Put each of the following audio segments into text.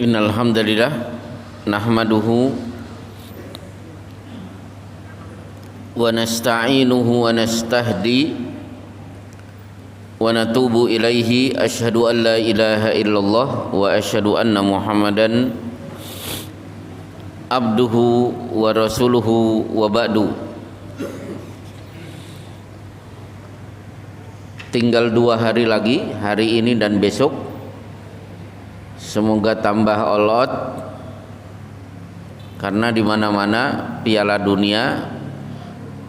Innal hamdalillah nahmaduhu wa nasta'inuhu wa nastahdi wa natubu ilaihi asyhadu an la ilaha illallah wa asyhadu anna Muhammadan abduhu wa rasuluhu wa ba'du. Tinggal 2 hari lagi, hari ini dan besok. Semoga tambah olot karena di mana-mana Piala Dunia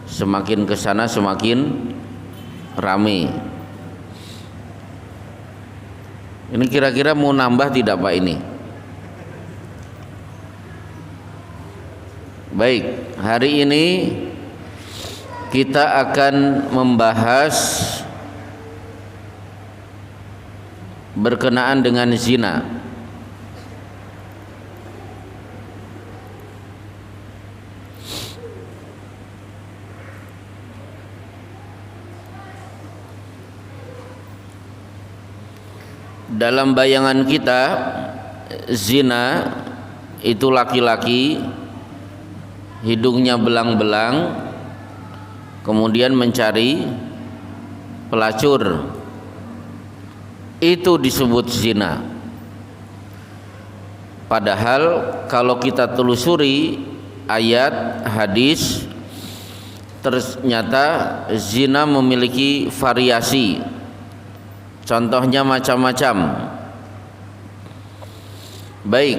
semakin kesana semakin rame. Ini kira-kira mau nambah tidak Pak ini? Baik, hari ini kita akan membahas berkenaan dengan zina. Dalam bayangan kita, zina itu laki-laki hidungnya belang-belang kemudian mencari pelacur, itu disebut zina. Padahal kalau kita telusuri ayat hadis, ternyata zina memiliki variasi. Contohnya macam-macam. Baik,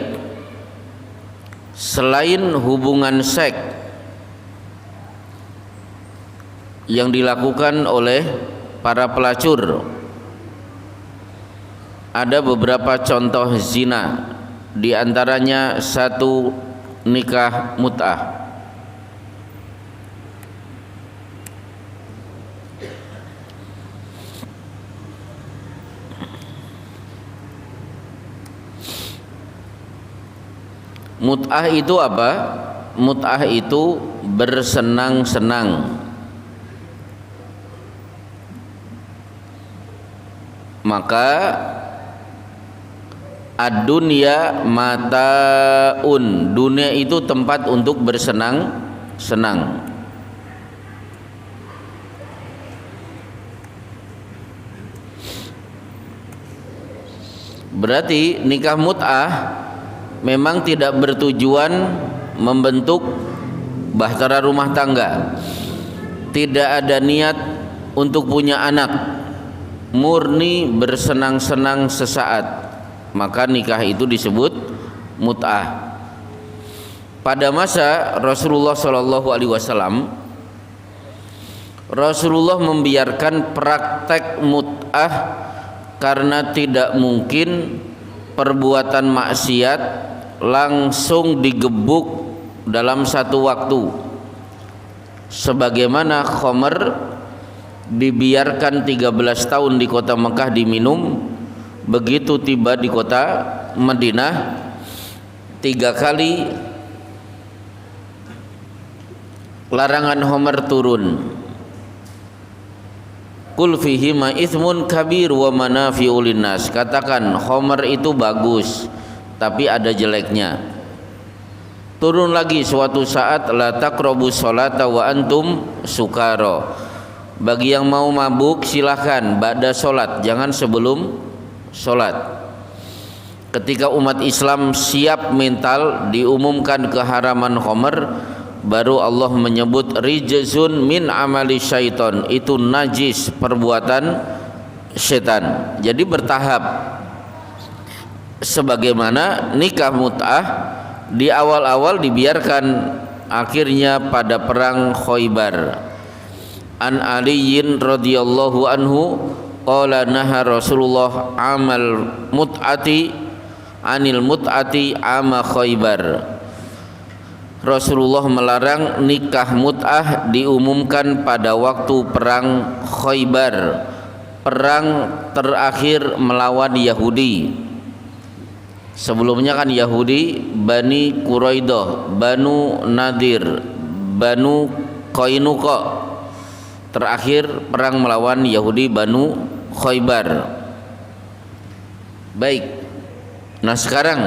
selain hubungan seks yang dilakukan oleh para pelacur, ada beberapa contoh zina. Di antaranya satu, nikah mut'ah. Mut'ah itu apa? Mut'ah itu bersenang-senang. Maka ad-dunya mataun, dunia itu tempat untuk bersenang-senang. Berarti nikah mut'ah memang tidak bertujuan membentuk bahtera rumah tangga, tidak ada niat untuk punya anak, murni bersenang-senang sesaat, maka nikah itu disebut mut'ah. Pada masa Rasulullah SAW, Rasulullah membiarkan praktek mut'ah karena tidak mungkin perbuatan maksiat langsung digebuk dalam satu waktu. Sebagaimana khamr dibiarkan 13 tahun di kota Mekah diminum, begitu tiba di kota Madinah 3 kali larangan khamr turun. Qul fihi ma itsmun kabir wa manafi'u linnas. Katakan khamr itu bagus tapi ada jeleknya. Turun lagi suatu saat, la taqrabus sholata wa antum sukara. Bagi yang mau mabuk silahkan ba'da sholat, jangan sebelum sholat. Ketika umat Islam siap mental diumumkan keharaman khamr, baru Allah menyebut rijzun min amali syaiton, itu najis, perbuatan setan. Jadi bertahap. Sebagaimana nikah mut'ah di awal-awal dibiarkan, akhirnya pada perang Khaybar. An Aliyin radhiyallahu anhu qala naha Rasulullah amal mut'ati anil mut'ati ama Khaybar. Rasulullah melarang nikah mut'ah diumumkan pada waktu perang Khaybar, perang terakhir melawan Yahudi. Sebelumnya kan Yahudi, Bani Quraidah, Banu Nadir, Banu Qainuqa. Terakhir perang melawan Yahudi Banu Khaybar. Baik. Nah sekarang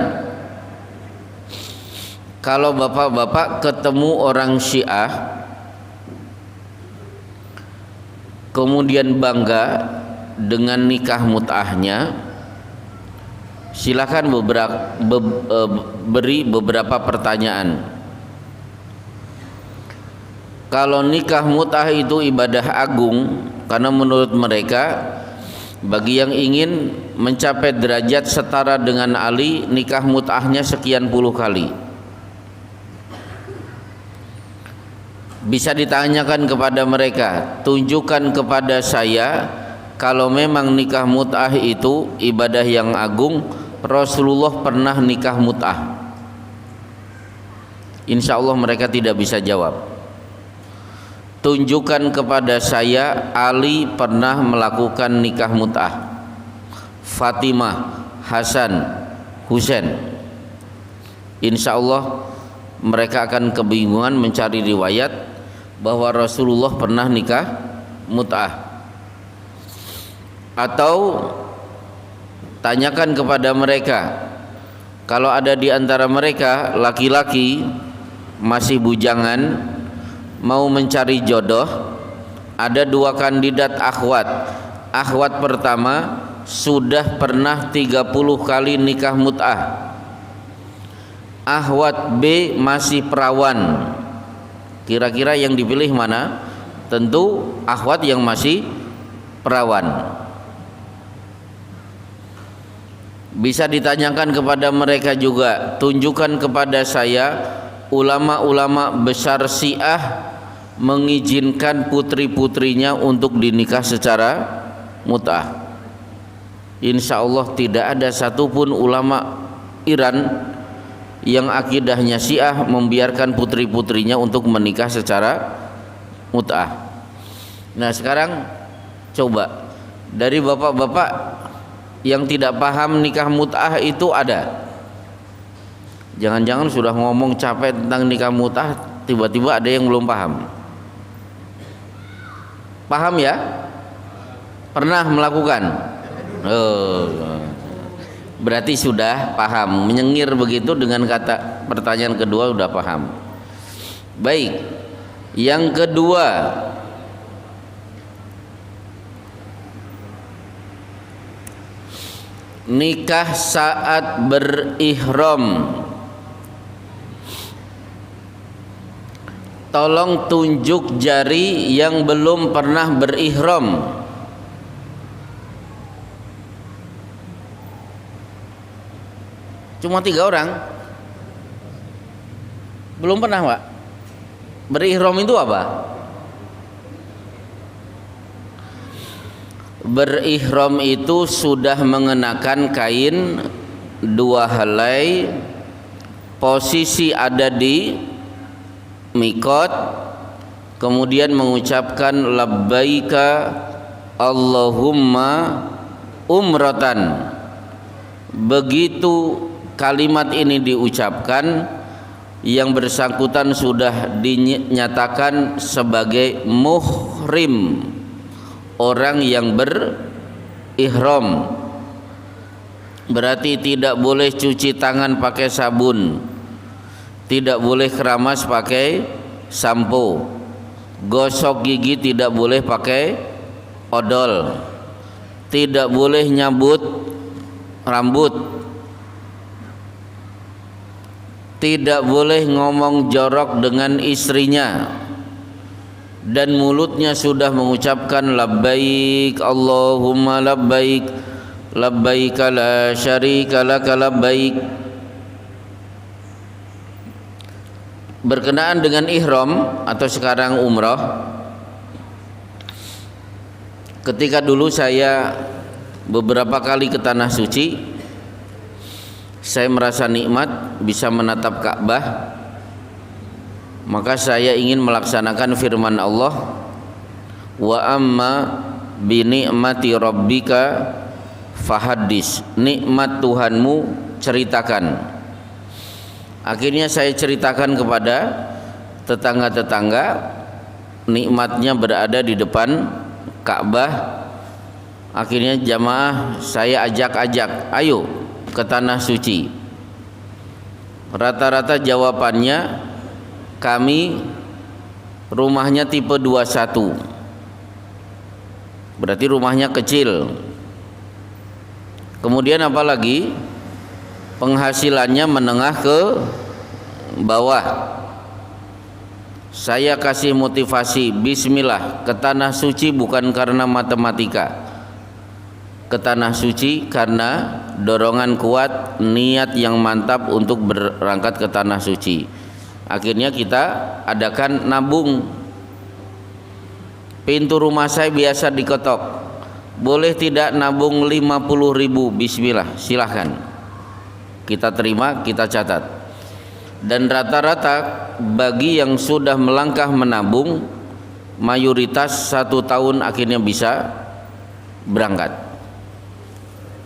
kalau bapak-bapak ketemu orang Syiah kemudian bangga dengan nikah mut'ahnya, silakan beri beberapa pertanyaan. Kalau nikah mut'ah itu ibadah agung, karena menurut mereka bagi yang ingin mencapai derajat setara dengan Ali, nikah mut'ahnya sekian puluh kali. Bisa ditanyakan kepada mereka, tunjukkan kepada saya kalau memang nikah mut'ah itu ibadah yang agung, Rasulullah pernah nikah mut'ah. Insya Allah mereka tidak bisa jawab. Tunjukkan kepada saya Ali pernah melakukan nikah mut'ah, Fatimah, Hasan, Husain. Insya Allah mereka akan kebingungan mencari riwayat bahwa Rasulullah pernah nikah mut'ah. Atau tanyakan kepada mereka, kalau ada di antara mereka laki-laki masih bujangan mau mencari jodoh, ada dua kandidat akhwat. Akhwat pertama sudah pernah 30 kali nikah mut'ah. Akhwat B masih perawan. Kira-kira yang dipilih mana? Tentu akhwat yang masih perawan. Bisa ditanyakan kepada mereka juga, tunjukkan kepada saya ulama-ulama besar Syiah mengizinkan putri-putrinya untuk dinikah secara mut'ah. Insya Allah tidak ada satupun ulama Iran yang akidahnya Syiah membiarkan putri-putrinya untuk menikah secara mut'ah. Nah sekarang coba dari bapak-bapak yang tidak paham nikah mut'ah itu ada. Jangan-jangan sudah ngomong capek tentang nikah mut'ah, tiba-tiba ada yang belum paham. Paham ya? Pernah melakukan? Berarti sudah paham. Menyengir begitu dengan kata pertanyaan kedua sudah paham. Baik. Yang kedua, nikah saat berihram. Tolong tunjuk jari yang belum pernah berihram. Cuma 3 orang. Belum pernah, Pak. Berihram itu apa? Berihram itu sudah mengenakan kain 2 helai, posisi ada di mikot, kemudian mengucapkan labbaika Allahumma umratan. Begitu kalimat ini diucapkan, yang bersangkutan sudah dinyatakan sebagai muhrim, orang yang berihram. Berarti tidak boleh cuci tangan pakai sabun, tidak boleh keramas pakai sampo, gosok gigi tidak boleh pakai odol, tidak boleh nyabut rambut, tidak boleh ngomong jorok dengan istrinya, dan mulutnya sudah mengucapkan labbaik Allahumma labbaik labbaik la syarika laka labbaik. Berkenaan dengan ihram atau sekarang umrah, ketika dulu saya beberapa kali ke tanah suci, saya merasa nikmat bisa menatap Ka'bah, maka saya ingin melaksanakan firman Allah, wa amma bi ni'mati rabbika fahaddis, nikmat Tuhanmu ceritakan. Akhirnya saya ceritakan kepada tetangga-tetangga, nikmatnya berada di depan Ka'bah. Akhirnya jamaah saya ajak-ajak, ayo ke tanah suci. Rata-rata jawabannya kami rumahnya tipe 21. Berarti rumahnya kecil. Kemudian apa lagi? Penghasilannya menengah ke bawah. Saya kasih motivasi, bismillah, ke tanah suci bukan karena matematika. Ke tanah suci karena dorongan kuat, niat yang mantap untuk berangkat ke tanah suci. Akhirnya kita adakan nabung. Pintu rumah saya biasa diketok. Boleh tidak nabung 50.000? Bismillah, silahkan. Kita terima, kita catat. Dan rata-rata bagi yang sudah melangkah menabung, mayoritas 1 tahun akhirnya bisa berangkat.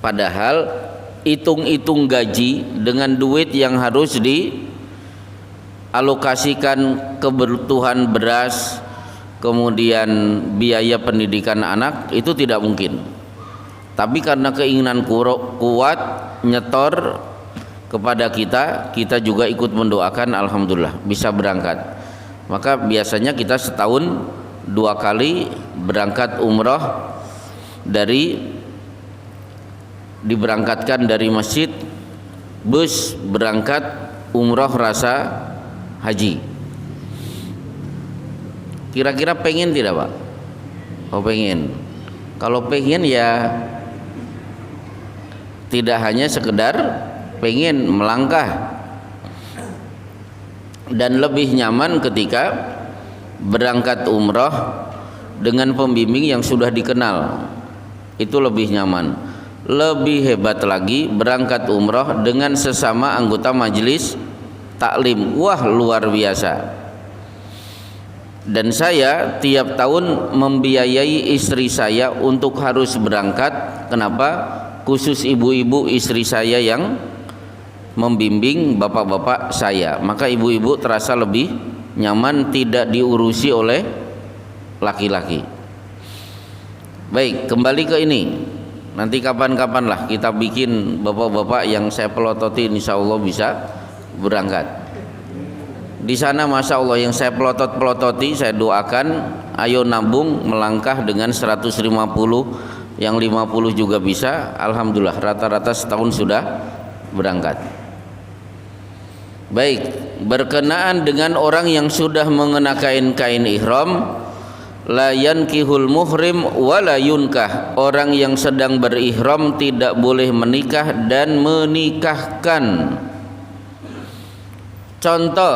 Padahal hitung-hitung gaji dengan duit yang harus dialokasikan kebutuhan beras, kemudian biaya pendidikan anak, itu tidak mungkin. Tapi karena keinginan kuat nyetor kepada kita juga ikut mendoakan, alhamdulillah bisa berangkat. Maka biasanya kita setahun 2 kali berangkat umroh, diberangkatkan dari masjid, bus berangkat umroh rasa haji. Kira-kira pengen tidak Pak? Oh pengen. Kalau pengen ya tidak hanya sekedar pengen, melangkah. Dan lebih nyaman ketika berangkat umroh dengan pembimbing yang sudah dikenal. Itu lebih nyaman. Lebih hebat lagi berangkat umroh dengan sesama anggota majelis taklim. Wah, luar biasa. Dan saya tiap tahun membiayai istri saya untuk harus berangkat. Kenapa? Khusus ibu-ibu istri saya yang membimbing bapak-bapak saya. Maka ibu-ibu terasa lebih nyaman, tidak diurusi oleh laki-laki. Baik, kembali ke ini. Nanti kapan-kapan lah kita bikin bapak-bapak yang saya pelototi, insya Allah bisa berangkat. Di sana masya Allah yang saya pelototi, saya doakan, ayo nabung melangkah dengan 150, yang 50 juga bisa. Alhamdulillah rata-rata setahun sudah berangkat. Baik, berkenaan dengan orang yang sudah mengenakan kain ihram, la yankihul muhrim wala yunkah. Orang yang sedang berihram tidak boleh menikah dan menikahkan. Contoh,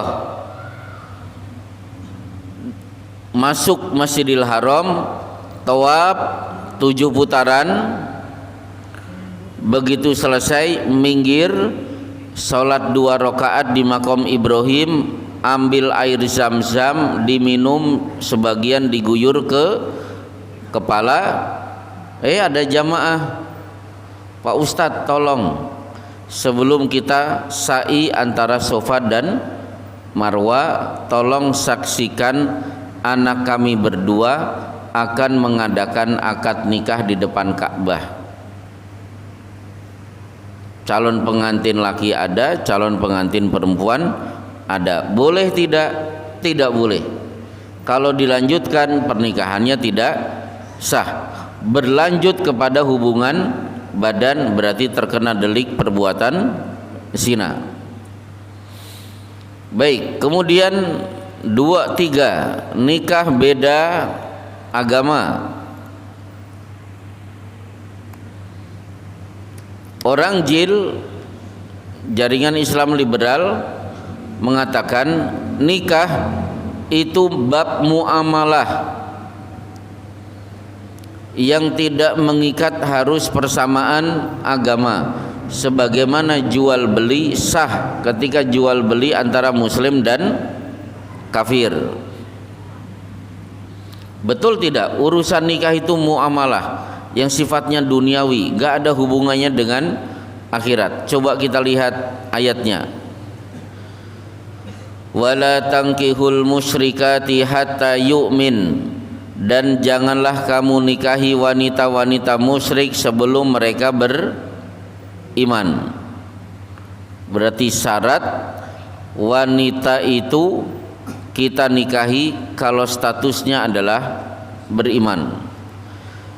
masuk Masjidil Haram, tawaf 7 putaran, begitu selesai minggir, salat 2 rakaat di makam Ibrahim, ambil air zam-zam, diminum, sebagian diguyur ke kepala. Ada jamaah, Pak Ustadz tolong, sebelum kita sa'i antara Safa dan Marwa, tolong saksikan anak kami berdua akan mengadakan akad nikah di depan Ka'bah. Calon pengantin laki ada, calon pengantin perempuan ada. Boleh tidak? Tidak boleh. Kalau dilanjutkan pernikahannya tidak sah. Berlanjut kepada hubungan badan berarti terkena delik perbuatan zina. Baik, kemudian 2, 3 nikah beda agama. Orang JIL, Jaringan Islam Liberal, mengatakan nikah itu bab muamalah yang tidak mengikat harus persamaan agama, sebagaimana jual beli sah ketika jual beli antara muslim dan kafir. Betul tidak? Urusan nikah itu muamalah yang sifatnya duniawi, gak ada hubungannya dengan akhirat. Coba kita lihat ayatnya. Wala tankihul musyrikati hatta yu'min, dan janganlah kamu nikahi wanita-wanita musyrik sebelum mereka beriman. Berarti syarat wanita itu kita nikahi kalau statusnya adalah beriman.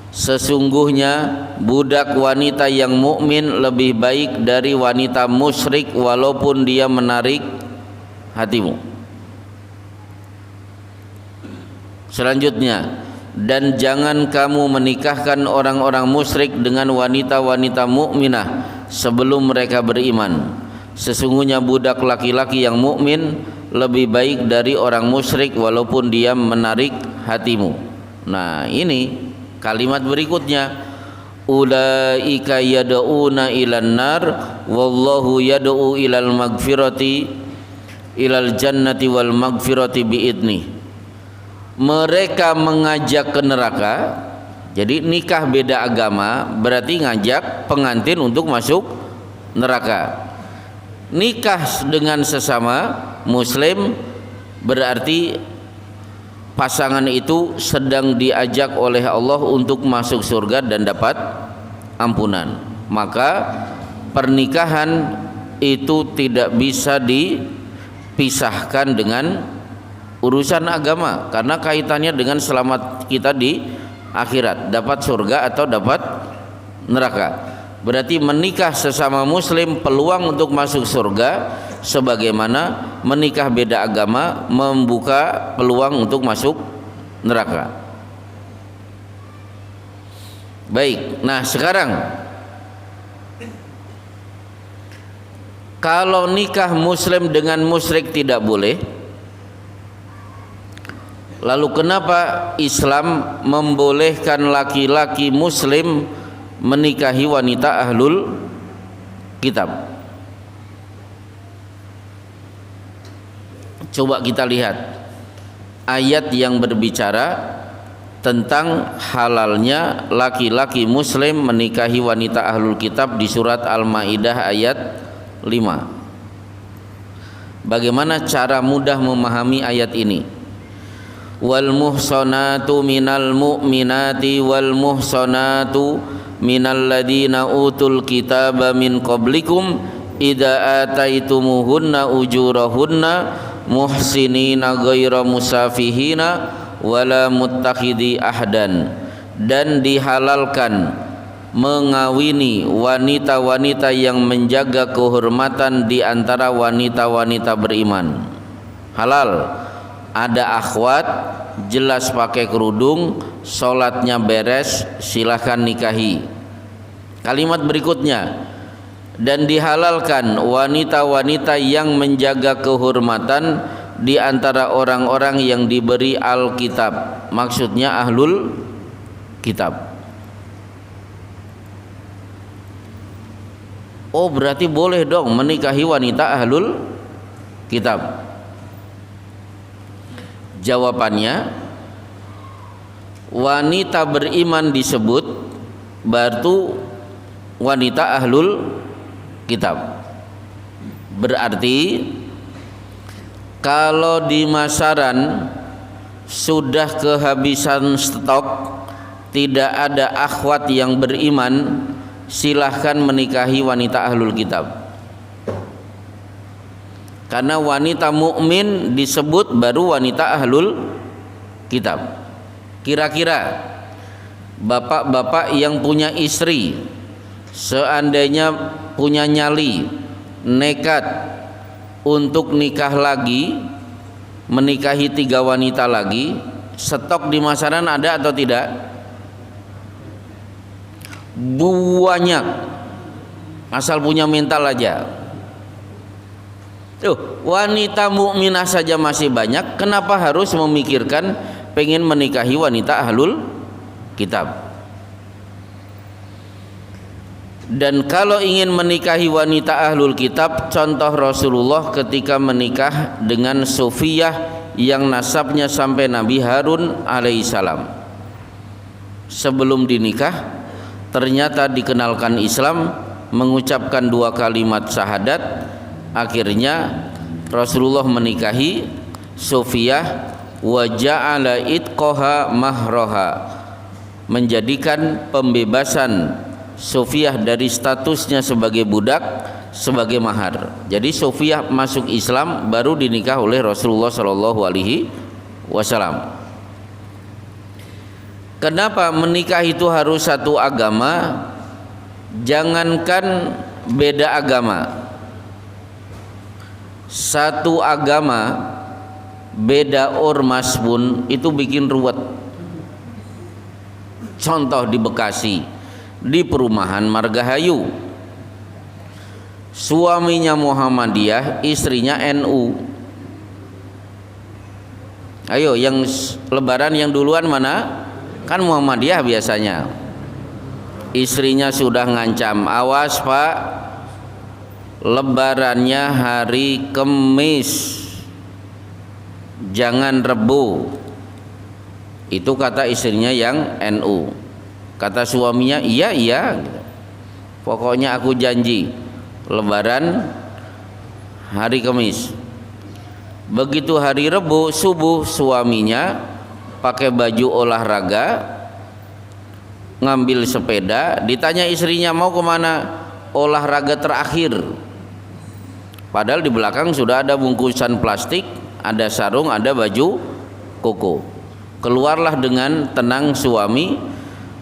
Sesungguhnya budak wanita yang mukmin lebih baik dari wanita musyrik walaupun dia menarik hatimu. Selanjutnya, dan jangan kamu menikahkan orang-orang musyrik dengan wanita-wanita mukminah sebelum mereka beriman. Sesungguhnya budak laki-laki yang mukmin lebih baik dari orang musyrik walaupun dia menarik hatimu. Nah, ini kalimat berikutnya, ulaika yad'una ilan nar wallahu yad'u ilal magfirati ilal jannati wal magfirati biidni. Mereka mengajak ke neraka. Jadi nikah beda agama berarti ngajak pengantin untuk masuk neraka. Nikah dengan sesama muslim berarti pasangan itu sedang diajak oleh Allah untuk masuk surga dan dapat ampunan. Maka pernikahan itu tidak bisa dipisahkan dengan urusan agama karena kaitannya dengan selamat kita di akhirat, dapat surga atau dapat neraka. Berarti menikah sesama muslim peluang untuk masuk surga, sebagaimana menikah beda agama membuka peluang untuk masuk neraka. Baik, nah sekarang kalau nikah muslim dengan musyrik tidak boleh, lalu kenapa Islam membolehkan laki-laki muslim menikahi wanita ahlul kitab? Coba kita lihat ayat yang berbicara tentang halalnya laki-laki muslim menikahi wanita ahlul kitab di surat Al-Maidah ayat 5. Bagaimana cara mudah memahami ayat ini? Wal muhsanatu minal mu'minati wal muhsanatu minal ladina utul kitaba min qablikum idza ataitumuhunna ujurahunna muhsinina ghaira musafihina wala muttakhidi ahdan. Dan dihalalkan mengawini wanita-wanita yang menjaga kehormatan di antara wanita-wanita beriman. Halal, ada akhwat, jelas pakai kerudung, sholatnya beres, silahkan nikahi. Kalimat berikutnya, dan dihalalkan wanita-wanita yang menjaga kehormatan di antara orang-orang yang diberi Alkitab, maksudnya ahlul kitab. Oh, berarti boleh dong menikahi wanita ahlul kitab. Jawabannya, wanita beriman disebut baru wanita ahlul kitab. Berarti kalau di masaran sudah kehabisan stok, tidak ada akhwat yang beriman, silahkan menikahi wanita ahlul kitab. Karena wanita mukmin disebut baru wanita ahlul kitab. Kira-kira bapak-bapak yang punya istri, seandainya punya nyali, nekat untuk nikah lagi, menikahi 3 wanita lagi, stok di masaran ada atau tidak? Banyak, asal punya mental aja. Wanita mukminah saja masih banyak, kenapa harus memikirkan pengen menikahi wanita ahlul kitab? Dan kalau ingin menikahi wanita ahlul kitab, contoh Rasulullah ketika menikah dengan Sofiyah yang nasabnya sampai Nabi Harun alaihissalam. Sebelum dinikah ternyata dikenalkan Islam, mengucapkan 2 kalimat syahadat. Akhirnya Rasulullah menikahi Sofiyah wa ja'ala itqaha mahraha, menjadikan pembebasan Sofiyah dari statusnya sebagai budak sebagai mahar. Jadi Sofiyah masuk Islam baru dinikah oleh Rasulullah Shallallahu Alaihi Wasallam. Kenapa menikah itu harus satu agama? Jangankan beda agama, satu agama beda ormas pun itu bikin ruwet. Contoh di Bekasi, di perumahan Margahayu, suaminya Muhammadiyah, istrinya NU. Ayo, yang lebaran yang duluan mana? Kan Muhammadiyah biasanya. Istrinya sudah ngancam, awas Pak, lebarannya hari Kemis, jangan Rebu. Itu kata istrinya yang NU. Kata suaminya, iya, pokoknya aku janji lebaran hari Kamis. Begitu hari Rebu subuh, suaminya pakai baju olahraga, ngambil sepeda, ditanya istrinya mau kemana? Olahraga terakhir. Padahal di belakang sudah ada bungkusan plastik, ada sarung, ada baju koko. Keluarlah dengan tenang suami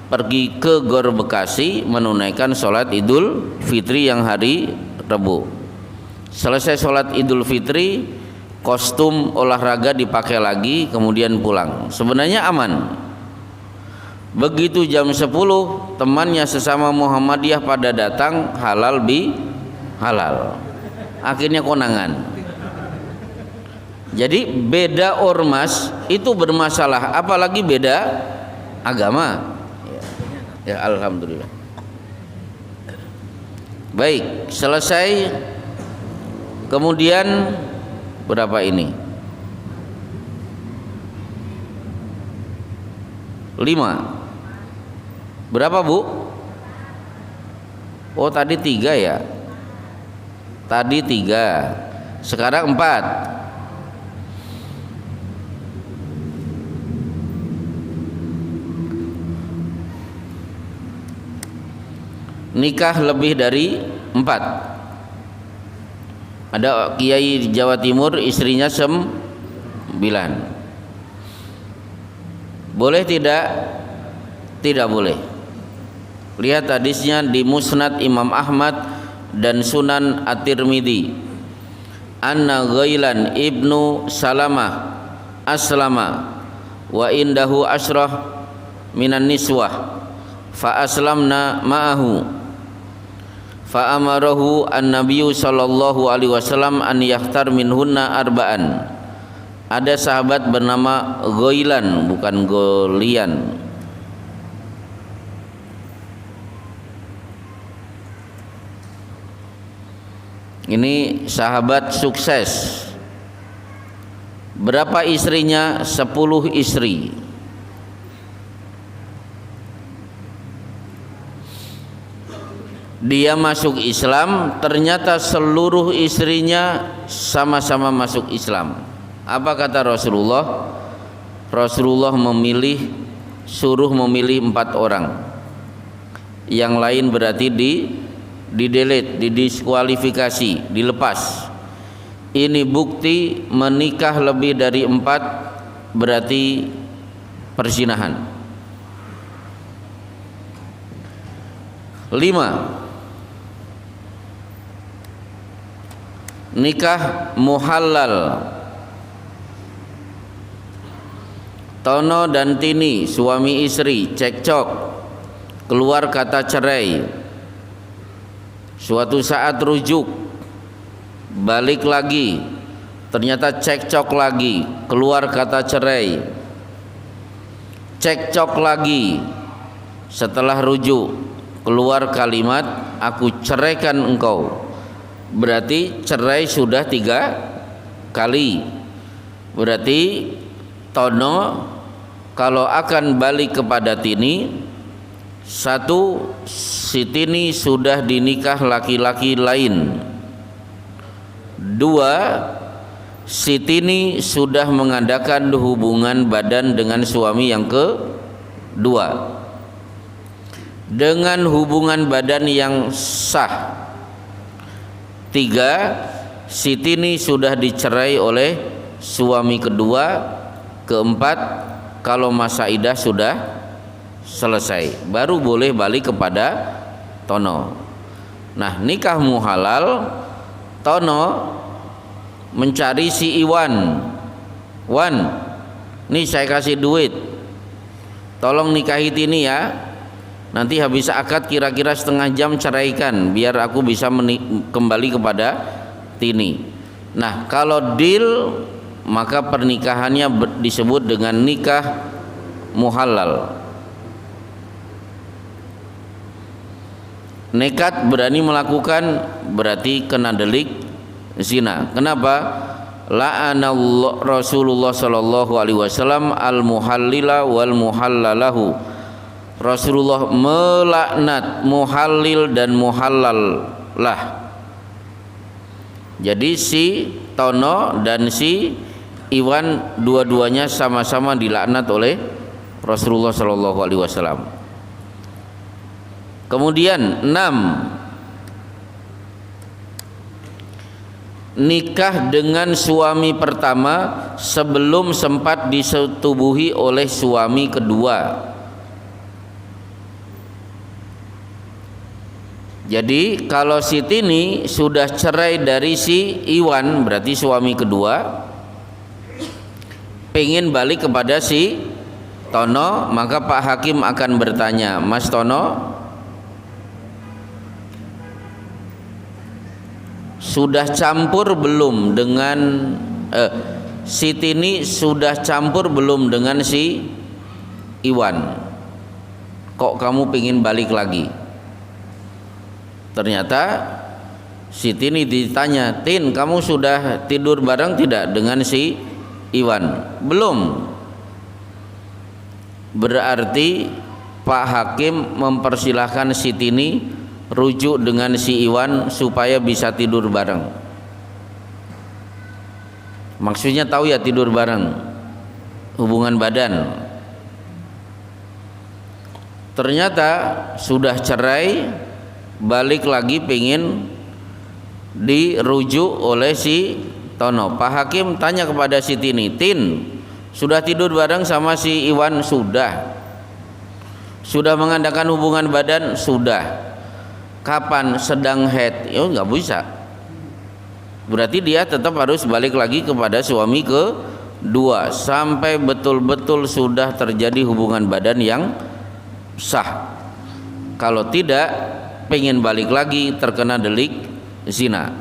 pergi ke Gor Bekasi menunaikan sholat Idul Fitri yang hari Rebu. Selesai sholat Idul Fitri, kostum olahraga dipakai lagi, kemudian pulang. Sebenarnya aman. Begitu jam 10, temannya sesama Muhammadiyah pada datang, halal bi halal. Akhirnya konangan. Jadi beda ormas itu bermasalah, apalagi beda agama. Ya, alhamdulillah. Baik, selesai. Kemudian berapa ini? 5. Berapa Bu? Oh tadi 3 ya. Tadi 3. Sekarang 4. Nikah lebih dari 4. Ada kiai di Jawa Timur, istrinya 9. Boleh tidak? Tidak boleh. Lihat hadisnya di Musnad Imam Ahmad dan Sunan At-Tirmidzi. Anna Ghailan ibnu Salamah aslama wa indahu asrah minan niswah fa aslamna ma'ahu. Fa amarahu an-nabiyyu sallallahu alaihi wasallam an yakhtar minhunna arba'an. Ada sahabat bernama Ghailan, bukan Golian. Ini sahabat sukses. Berapa istrinya? 10 istri. Dia masuk Islam, ternyata seluruh istrinya sama-sama masuk Islam. Apa kata Rasulullah? Rasulullah suruh memilih 4 orang. Yang lain berarti di-delete, didiskualifikasi, dilepas. Ini bukti menikah lebih dari 4 berarti perzinahan. 5. Nikah muhallal. Tono dan Tini, suami istri, cekcok, keluar kata cerai. Suatu saat rujuk, balik lagi, ternyata cekcok lagi, keluar kata cerai. Cekcok lagi, setelah rujuk, keluar kalimat, aku ceraikan engkau. Berarti cerai sudah 3 kali. Berarti Tono kalau akan balik kepada Tini, 1, si Tini sudah dinikah laki-laki lain. 2, si Tini sudah mengadakan hubungan badan dengan suami yang kedua. Dengan hubungan badan yang sah, Tiga, si Tini sudah dicerai oleh suami kedua. Keempat, kalau masa iddah sudah selesai, baru boleh balik kepada Tono. Nah, nikah muhalal, Tono mencari si Iwan. Wan, nih saya kasih duit, tolong nikahi Tini ya. Nanti habis akad kira-kira setengah jam ceraikan, biar aku bisa kembali kepada Tini. Nah, kalau deal, maka pernikahannya disebut dengan nikah muhalal. Nekat berani melakukan berarti kena delik zina. Kenapa? La'anallahu Rasulullah sallallahu alaihi wasallam al-muhallila wal muhallalahu. Rasulullah melaknat muhallil dan muhallal lah. Jadi si Tono dan si Iwan dua-duanya sama-sama dilaknat oleh Rasulullah sallallahu alaihi wasallam. Kemudian 6, nikah dengan suami pertama sebelum sempat disetubuhi oleh suami kedua. Jadi kalau si Tini sudah cerai dari si Iwan, berarti suami kedua, pengen balik kepada si Tono, maka Pak Hakim akan bertanya, Mas Tono, sudah campur belum dengan si Tini sudah campur belum dengan si Iwan? Kok kamu pengen balik lagi? Ternyata si Tini ditanya, Tin, kamu sudah tidur bareng tidak dengan si Iwan? Belum. Berarti Pak Hakim mempersilahkan si Tini rujuk dengan si Iwan supaya bisa tidur bareng. Maksudnya tahu ya, tidur bareng, hubungan badan. Ternyata sudah cerai, balik lagi pengen dirujuk oleh si Tono. Pak Hakim tanya kepada si Tini, Tin, sudah tidur bareng sama si Iwan? Sudah. Sudah mengadakan hubungan badan? Sudah. Kapan? Sedang haid? Ya nggak bisa. Berarti dia tetap harus balik lagi kepada suami kedua sampai betul-betul sudah terjadi hubungan badan yang sah. Kalau tidak, pengen balik lagi, terkena delik zina.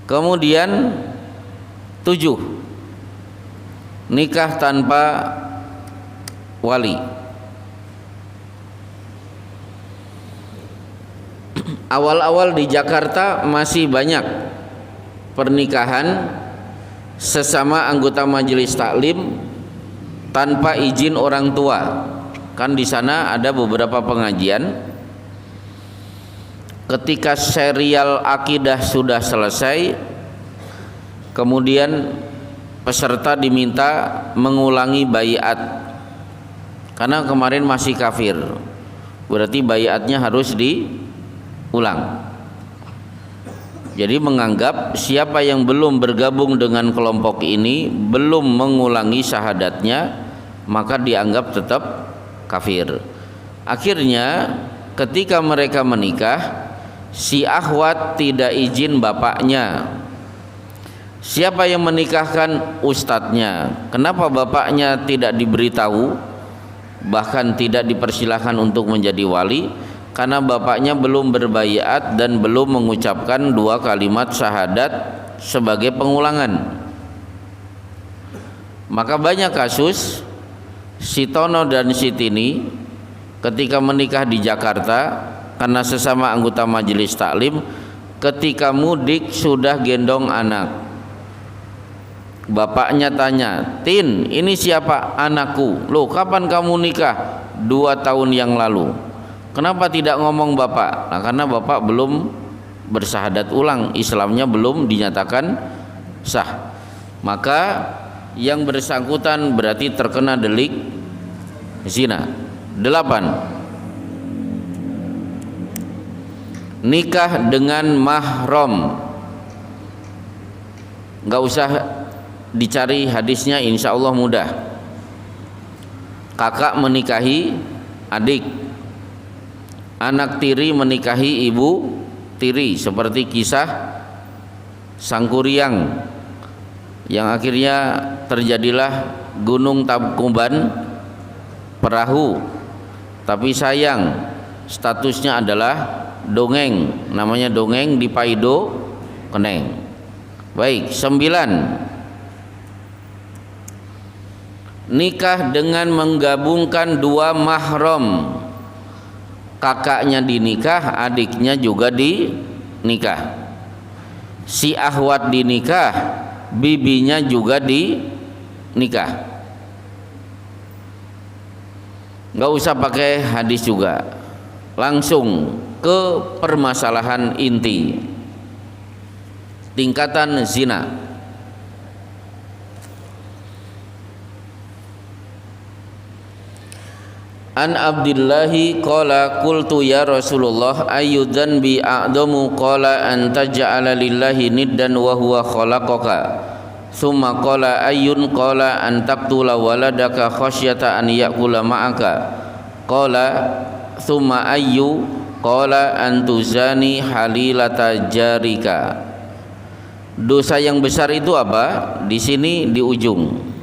Kemudian 7, nikah tanpa wali. Awal-awal di Jakarta masih banyak pernikahan sesama anggota majelis taklim tanpa izin orang tua. Kan di sana ada beberapa pengajian. Ketika serial akidah sudah selesai, kemudian peserta diminta mengulangi baiat karena kemarin masih kafir. Berarti baiatnya harus diulang. Jadi menganggap siapa yang belum bergabung dengan kelompok ini, belum mengulangi syahadatnya, maka dianggap tetap kafir. Akhirnya ketika mereka menikah, si akhwat tidak izin bapaknya. Siapa yang menikahkan? Ustadznya. Kenapa bapaknya tidak diberitahu, bahkan tidak dipersilahkan untuk menjadi wali? Karena bapaknya belum berbaiat dan belum mengucapkan 2 kalimat syahadat sebagai pengulangan. Maka banyak kasus si Tono dan si Tini ketika menikah di Jakarta karena sesama anggota majelis taklim, ketika mudik sudah gendong anak. Bapaknya tanya, Tin, ini siapa? Anakku. Loh, kapan kamu nikah? 2 tahun yang lalu. Kenapa tidak ngomong bapak? Nah, karena bapak belum bersyahadat ulang, Islamnya belum dinyatakan sah. Maka yang bersangkutan berarti terkena delik zina. 8, nikah dengan mahram. Nggak usah dicari hadisnya, insya Allah mudah. Kakak menikahi adik, anak tiri menikahi ibu tiri, seperti kisah Sangkuriang yang akhirnya terjadilah Gunung Tangkuban Perahu. Tapi sayang statusnya adalah dongeng, namanya dongeng di Paido Keneng. Baik, 9, nikah dengan menggabungkan dua mahram. Kakaknya dinikah, adiknya juga dinikah. Si ahwat dinikah, bibinya juga dinikah. Nggak usah pakai hadis juga, langsung ke permasalahan inti, tingkatan zina. An Abdillahi qala qultu ya Rasulullah ayyu dzanbi a'damu qala an taj'ala lillahi niddan wa huwa khalaqaka thumma qala ayyun qala an taqtula waladaka khasyata an ya'kula ma'aka qala thumma ayyu qala an tuzani halilata jarika. Dosa yang besar itu apa? Di sini di ujung.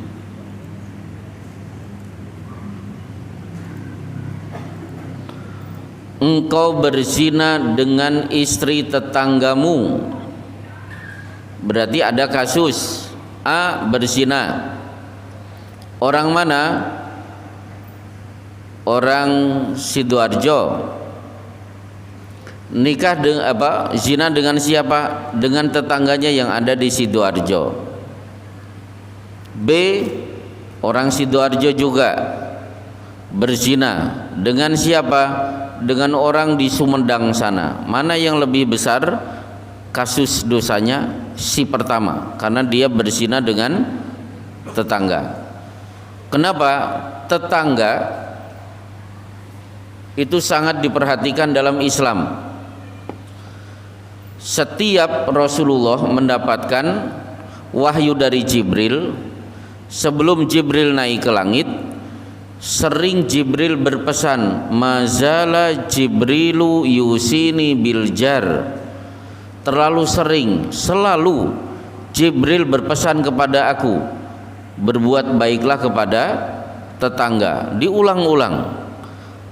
Engkau berzina dengan istri tetanggamu. Berarti ada kasus A berzina. Orang mana? Orang Sidoarjo. Nikah dengan apa? Zina dengan siapa? Dengan tetangganya yang ada di Sidoarjo. B, orang Sidoarjo juga berzina dengan siapa? Dengan orang di Sumedang sana. Mana yang lebih besar kasus dosanya? Si pertama, karena dia berzina dengan tetangga. Kenapa? Tetangga itu sangat diperhatikan dalam Islam. Setiap Rasulullah mendapatkan wahyu dari Jibril, sebelum Jibril naik ke langit, sering Jibril berpesan, mazala Jibrilu yusini biljar. Terlalu sering, selalu Jibril berpesan kepada aku, berbuat baiklah kepada tetangga. Diulang-ulang.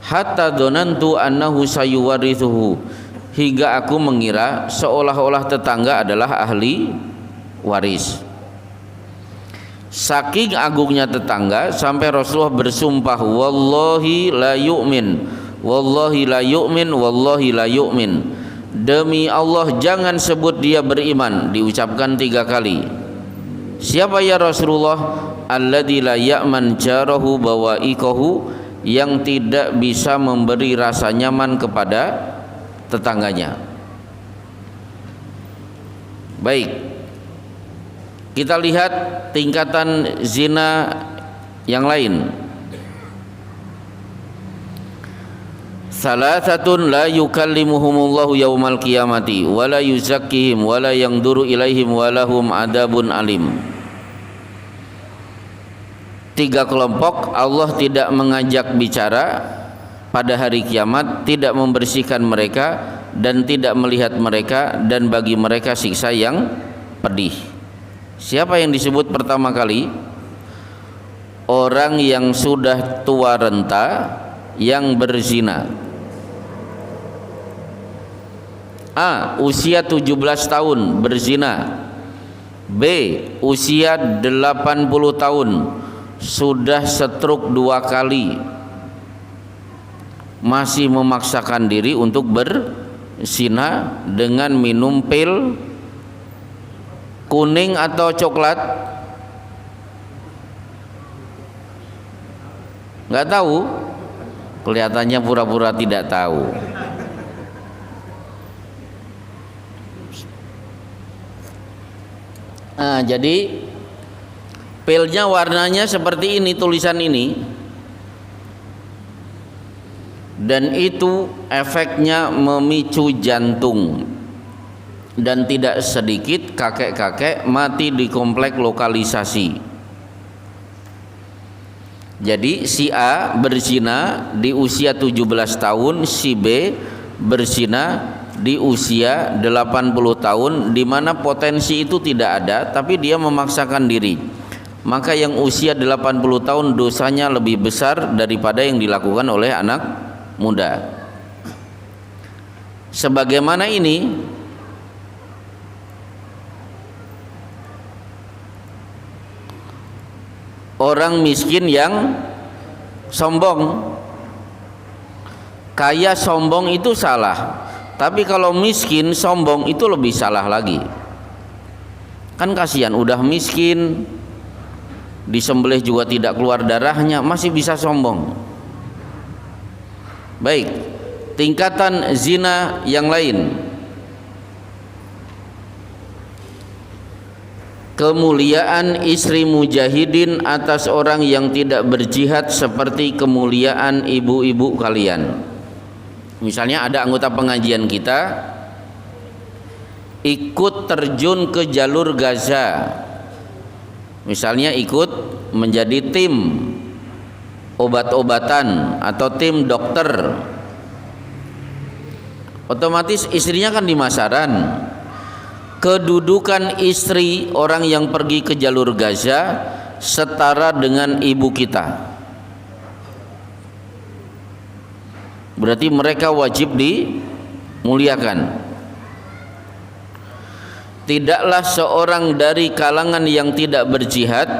Hatta donantu annahu sayuwarithuhu, hingga aku mengira seolah-olah tetangga adalah ahli waris. Saking agungnya tetangga sampai Rasulullah bersumpah, wallahi la yu'min, wallahi la yu'min, wallahi la yu'min. Demi Allah jangan sebut dia beriman, diucapkan 3 kali. Siapa ya Rasulullah? Alladzi la ya'man jarahu bawa'iqahu, yang tidak bisa memberi rasa nyaman kepada tetangganya. Baik, kita lihat tingkatan zina yang lain. Salasatun la yukallimuhumullahu yaumal qiyamati wa la yuzakkihim wa la yanzuru ilaihim wa lahum adabun alim. 3 kelompok Allah tidak mengajak bicara pada hari kiamat, tidak membersihkan mereka dan tidak melihat mereka, dan bagi mereka siksa yang pedih. Siapa yang disebut pertama kali? Orang yang sudah tua renta yang berzina. A, usia 17 tahun berzina. B, usia 80 tahun sudah stroke 2 kali, masih memaksakan diri untuk berzina dengan minum pil kuning atau coklat. Nggak tahu, kelihatannya pura-pura tidak tahu. Nah, jadi pilnya warnanya seperti ini, tulisan ini. dan itu efeknya memicu jantung, dan tidak sedikit kakek-kakek mati di komplek lokalisasi. Jadi si A berzina di usia 17 tahun, si B berzina di usia 80 tahun, di mana potensi itu tidak ada tapi dia memaksakan diri. Maka yang usia 80 tahun dosanya lebih besar daripada yang dilakukan oleh anak muda. Sebagaimana ini orang miskin yang sombong. Kaya sombong itu salah, tapi kalau miskin sombong itu lebih salah lagi. Kan kasihan, udah miskin, disembelih juga tidak keluar darahnya, masih bisa sombong. Baik, tingkatan zina yang lain. Kemuliaan istri mujahidin atas orang yang tidak berjihad seperti kemuliaan ibu-ibu kalian. Misalnya ada anggota pengajian kita ikut terjun ke jalur Gaza, misalnya ikut menjadi tim obat-obatan atau tim dokter, otomatis istrinya kan di masaran. Kedudukan istri orang yang pergi ke jalur Gaza setara dengan ibu kita. Berarti mereka wajib dimuliakan. Tidaklah seorang dari kalangan yang tidak berjihad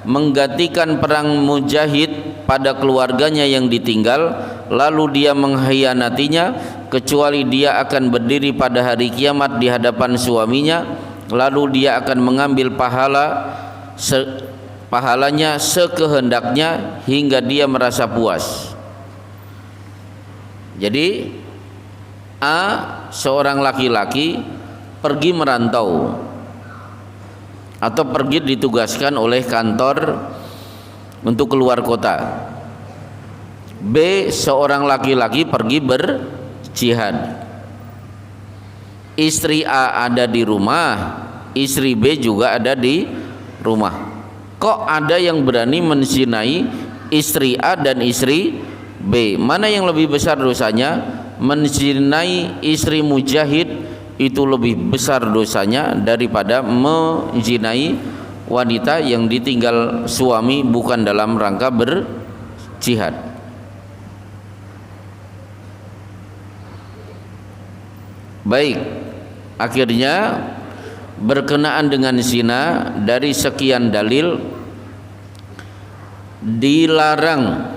menggantikan perang mujahid pada keluarganya yang ditinggal, lalu dia mengkhianatinya, kecuali dia akan berdiri pada hari kiamat di hadapan suaminya, lalu dia akan mengambil pahalanya sekehendaknya hingga dia merasa puas. Jadi A, seorang laki-laki pergi merantau atau pergi ditugaskan oleh kantor untuk keluar kota. B, seorang laki-laki pergi berjihad. Istri A ada di rumah, istri B juga ada di rumah. Kok ada yang berani menzinai istri A dan istri B? Mana yang lebih besar dosanya? Menzinai istri mujahid itu lebih besar dosanya daripada menzinai wanita yang ditinggal suami bukan dalam rangka berjihad. Baik, akhirnya berkenaan dengan zina dari sekian dalil dilarang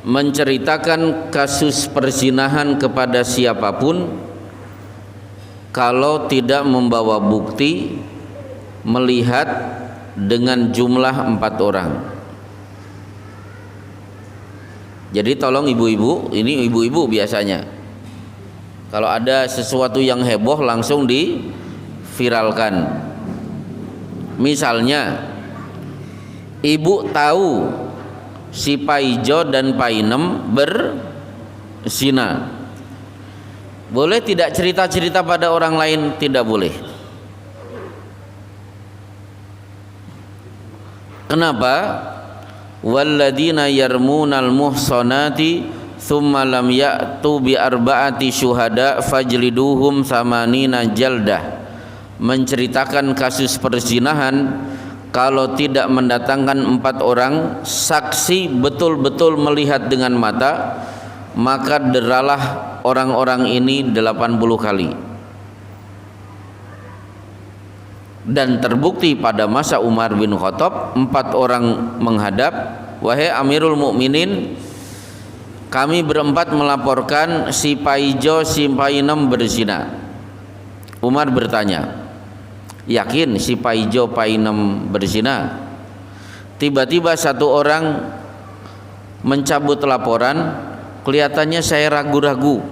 menceritakan kasus perzinahan kepada siapapun kalau tidak membawa bukti melihat dengan jumlah 4 orang. Jadi tolong ibu-ibu, ini ibu-ibu biasanya kalau ada sesuatu yang heboh langsung diviralkan. Misalnya ibu tahu si Paijo dan Painem berzina, boleh tidak cerita-cerita pada orang lain? Tidak boleh. Kenapa? Walladzina yarmunal muhsanati thumma lam ya'tu bi arba'ati syuhada fajliduhum samanina jaldah. Menceritakan kasus perzinahan kalau tidak mendatangkan 4 orang saksi betul-betul melihat dengan mata, maka deralah orang-orang ini 80 kali. Dan terbukti pada masa Umar bin Khattab 4 orang menghadap, wahai Amirul Mukminin, kami berempat melaporkan si Paijo si Painem berzina. Umar bertanya, yakin si Paijo Painem berzina? Tiba-tiba satu orang mencabut laporan, kelihatannya saya ragu-ragu.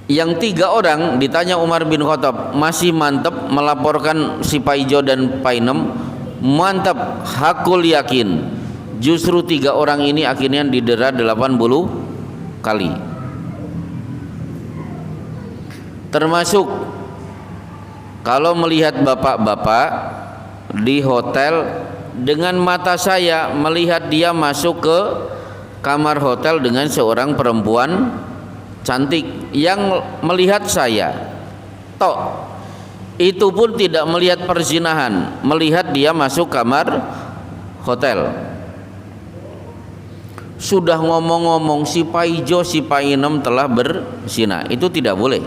Yang 3 orang ditanya Umar bin Khattab, masih mantap melaporkan si Paijo dan Painem? Mantap, hakul yakin. Justru 3 orang ini akhirnya didera 80 kali. Termasuk kalau melihat bapak-bapak di hotel, dengan mata saya melihat dia masuk ke kamar hotel dengan seorang perempuan cantik yang melihat saya. Tok, itu pun tidak melihat perzinahan, melihat dia masuk kamar hotel. Sudah ngomong-ngomong si Paijo si Painem telah berzina, itu tidak boleh.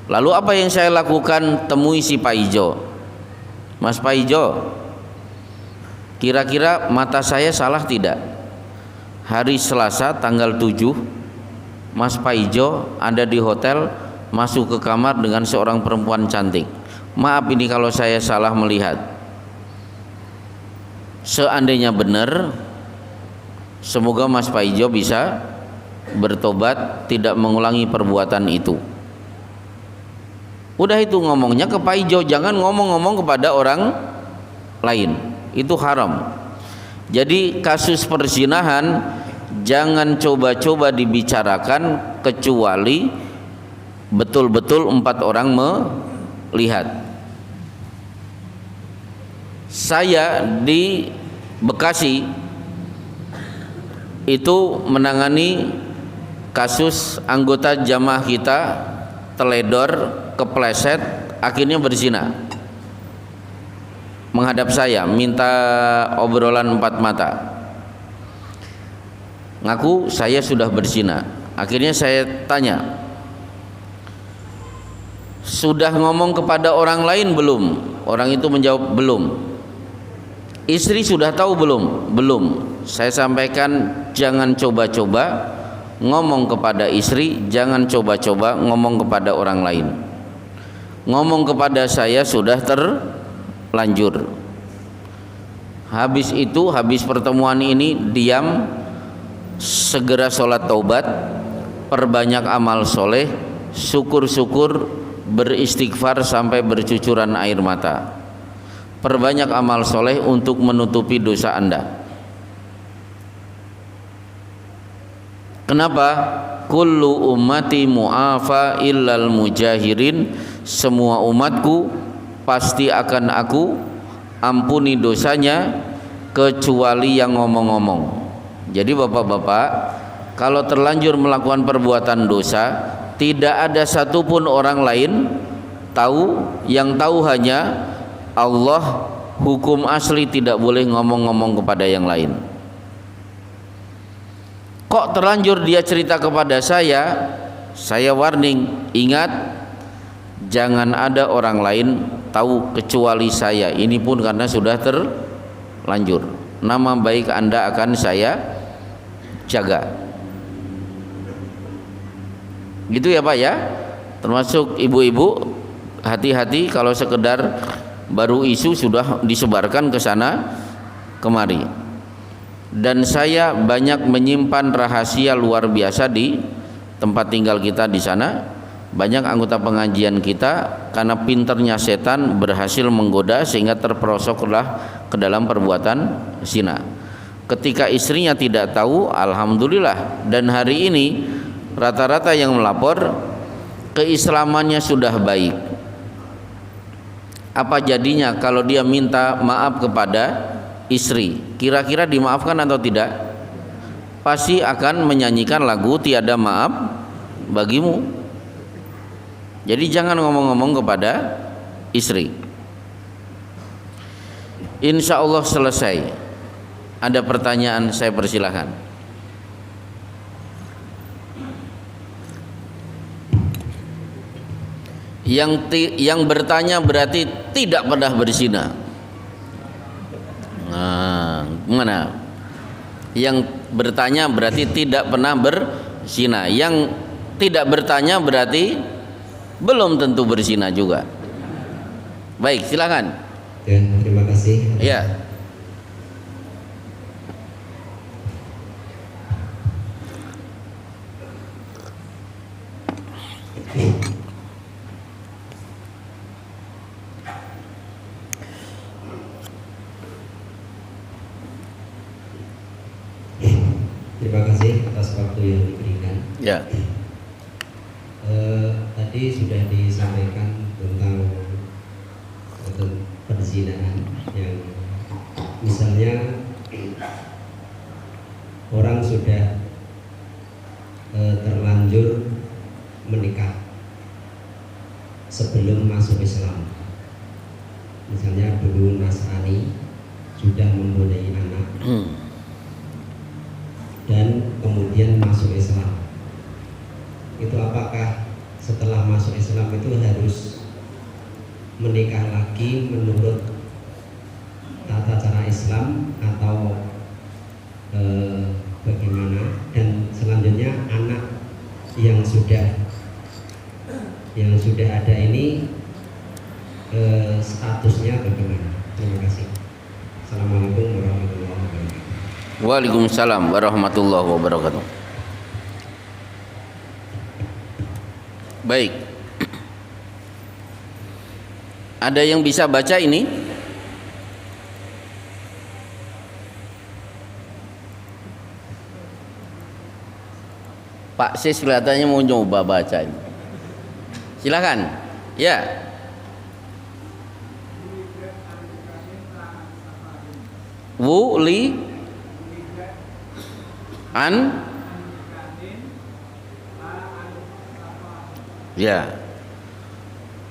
Lalu apa yang saya lakukan? Temui si Paijo. Mas Paijo, kira-kira mata saya salah tidak? Hari Selasa tanggal 7 Mas Paijo ada di hotel, masuk ke kamar dengan seorang perempuan cantik. Maaf ini kalau saya salah melihat. Seandainya benar, semoga Mas Paijo bisa bertobat, tidak mengulangi perbuatan itu. Udah itu ngomongnya ke Paijo, jangan ngomong-ngomong kepada orang lain. Itu haram. Jadi kasus perzinahan jangan coba-coba dibicarakan kecuali betul-betul 4 orang melihat. Saya di Bekasi itu menangani kasus anggota jamaah kita teledor, kepleset, akhirnya berzina. Menghadap saya, minta obrolan 4 mata. Ngaku saya sudah berzina. Akhirnya saya tanya, sudah ngomong kepada orang lain belum? Orang itu menjawab belum. Istri sudah tahu belum? Belum. Saya sampaikan jangan coba-coba ngomong kepada istri, jangan coba-coba ngomong kepada orang lain. Ngomong kepada saya sudah terlanjur. Habis itu, habis pertemuan ini diam, segera sholat taubat, perbanyak amal soleh, syukur-syukur, beristighfar sampai bercucuran air mata. Perbanyak amal soleh untuk menutupi dosa Anda. Kenapa? Kullu ummati mu'afa illal mujahirin. Semua umatku pasti akan aku ampuni dosanya kecuali yang ngomong-ngomong. Jadi bapak-bapak, kalau terlanjur melakukan perbuatan dosa, tidak ada satupun orang lain tahu. Yang tahu hanya Allah. Hukum asli tidak boleh ngomong-ngomong kepada yang lain. Kok terlanjur dia cerita kepada saya warning, ingat, jangan ada orang lain tahu kecuali saya. Ini pun karena sudah terlanjur. Nama baik Anda akan saya jaga. Gitu ya Pak ya. Termasuk ibu-ibu, hati-hati kalau sekedar baru isu sudah disebarkan ke sana kemari. Dan saya banyak menyimpan rahasia luar biasa di tempat tinggal kita di sana. Banyak anggota pengajian kita karena pinternya setan berhasil menggoda sehingga terperosoklah ke dalam perbuatan zina. Ketika istrinya tidak tahu, alhamdulillah. Dan hari ini rata-rata yang melapor keislamannya sudah baik. Apa jadinya kalau dia minta maaf kepada istri? Kira-kira dimaafkan atau tidak? Pasti akan menyanyikan lagu tiada maaf bagimu. Jadi jangan ngomong-ngomong kepada istri. Insya Allah selesai. Ada pertanyaan, saya persilahkan. Yang bertanya berarti tidak pernah berzina. Nah, mana? Yang bertanya berarti tidak pernah berzina. Yang tidak bertanya berarti belum tentu berzina juga. Baik, silakan. Ya, terima kasih. Ya. Terima kasih atas waktu yang diberikan. Ya. Tadi sudah disampaikan tentang perzinahan yang misalnya orang sudah terlanjur menikah sebelum masuk Islam. Misalnya dulu Nasrani sudah mempunyai anak dan kemudian masuk Islam. Itu apakah setelah masuk Islam itu harus menikah lagi menurut tata cara Islam atau bagaimana? Dan selanjutnya anak yang sudah ada ini statusnya bagaimana? Terima kasih. Assalamualaikum warahmatullahi wabarakatuh. Waalaikumsalam warahmatullahi wabarakatuh. Baik. Ada yang bisa baca ini? Pak Sis kelihatannya mau nyoba baca ini. Silakan. Ya. Wuli an. Ya.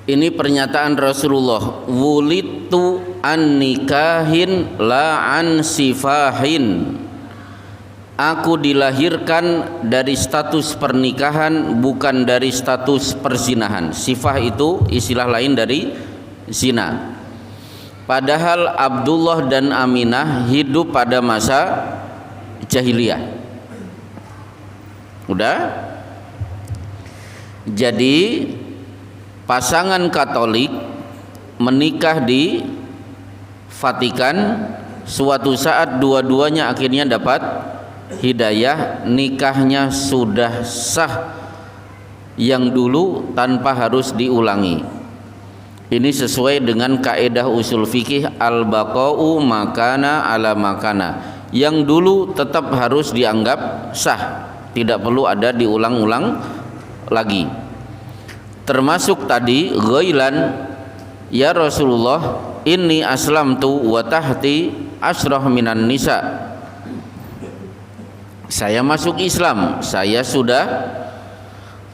Ini pernyataan Rasulullah, wulitu an nikahin la an sifahin. Aku dilahirkan dari status pernikahan, bukan dari status perzinahan. Sifah itu istilah lain dari zina. Padahal Abdullah dan Aminah hidup pada masa jahiliyah. Udah? Jadi pasangan Katolik menikah di Vatikan, suatu saat dua-duanya akhirnya dapat hidayah, nikahnya sudah sah yang dulu tanpa harus diulangi. Ini sesuai dengan kaidah usul fikih al-baqa'u makana ala makana. Yang dulu tetap harus dianggap sah, tidak perlu ada diulang-ulang lagi. Termasuk tadi ghailan, ya Rasulullah, inni aslamtu wa tahti asrah minan nisa. Saya masuk Islam, saya sudah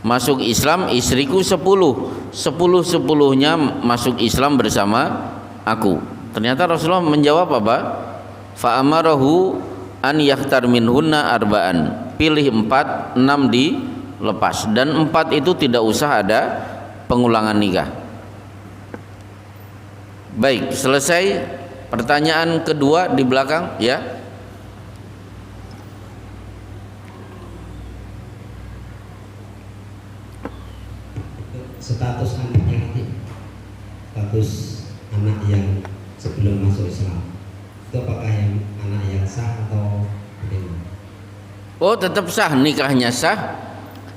masuk Islam, istriku 10-10-nya masuk Islam bersama aku. Ternyata Rasulullah menjawab apa? Fa amarahu an yakhtar minhunna arba'an. Pilih 4, 6 dilepas, dan 4 itu tidak usah ada pengulangan nikah. Baik, selesai. Pertanyaan kedua di belakang, ya. Status anaknya nanti, status anak yang sebelum masuk Islam itu apakah yang anak yang sah atau bagaimana? Oh, tetap sah, nikahnya sah.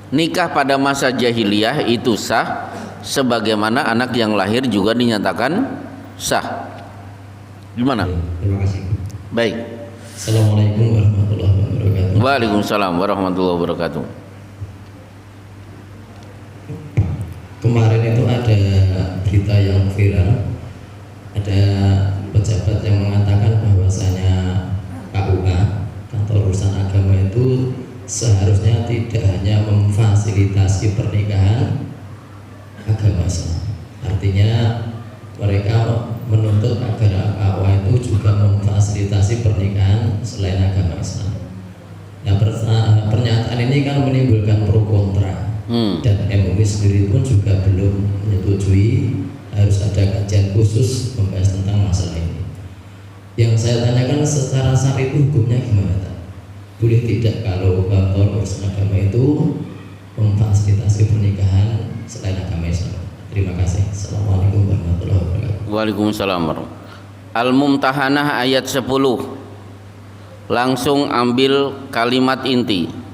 Nikah pada masa jahiliyah itu sah, sebagaimana anak yang lahir juga dinyatakan sah. Gimana? Terima kasih. Baik. Assalamualaikum warahmatullahi wabarakatuh. Waalaikumsalam warahmatullahi wabarakatuh. Kemarin itu ada berita yang viral, ada pejabat yang mengatakan bahwasanya KUA, Kantor Urusan Agama, itu seharusnya tidak hanya memfasilitasi pernikahan agama Islam. Artinya mereka menuntut agar KUA itu juga memfasilitasi pernikahan selain agama Islam. Nah, pernyataan ini kan menimbulkan pro kontra. Dan MUI sendiri pun juga belum menyetujui harus ada kajian khusus membahas tentang masalah ini. Yang saya tanyakan secara syar'i itu hukumnya gimana? Boleh tidak kalau Kantor Urusan Agama itu memfasilitasi pernikahan selain agama Islam? Terima kasih. Assalamualaikum warahmatullahi wabarakatuh. Waalaikumsalam. Al-Mumtahanah ayat 10. Langsung ambil kalimat inti.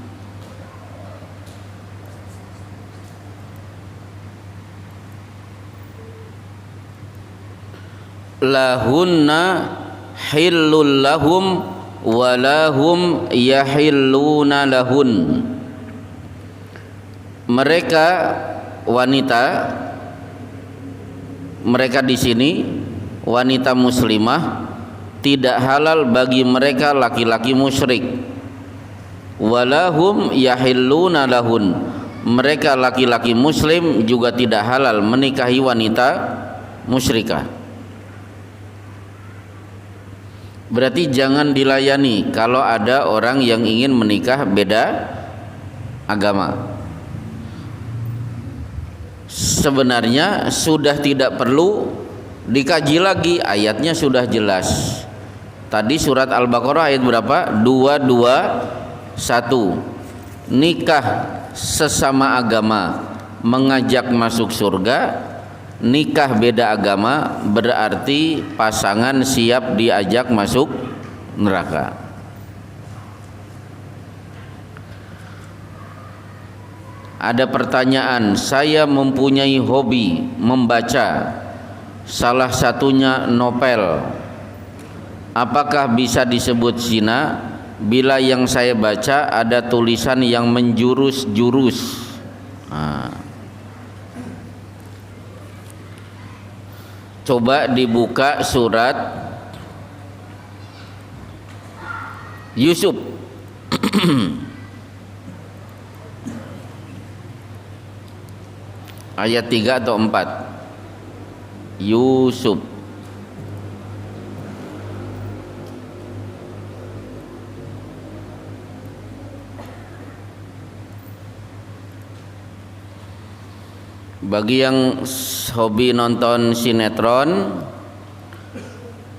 Lahunna hillul lahum walahum yahilluna lahun. Mereka wanita, mereka di sini wanita muslimah, tidak halal bagi mereka laki-laki musyrik. Walahum yahilluna lahun. Mereka laki-laki muslim juga tidak halal menikahi wanita musyrikah. Berarti jangan dilayani kalau ada orang yang ingin menikah beda agama. Sebenarnya sudah tidak perlu dikaji lagi, ayatnya sudah jelas. Tadi surat Al-Baqarah ayat berapa? 221. Nikah sesama agama mengajak masuk surga. Nikah beda agama berarti pasangan siap diajak masuk neraka. Ada pertanyaan, saya mempunyai hobi membaca, salah satunya novel. Apakah bisa disebut zina bila yang saya baca ada tulisan yang menjurus-jurus? Coba dibuka surat Yusuf ayat 3 atau 4. Yusuf bagi yang hobi nonton sinetron,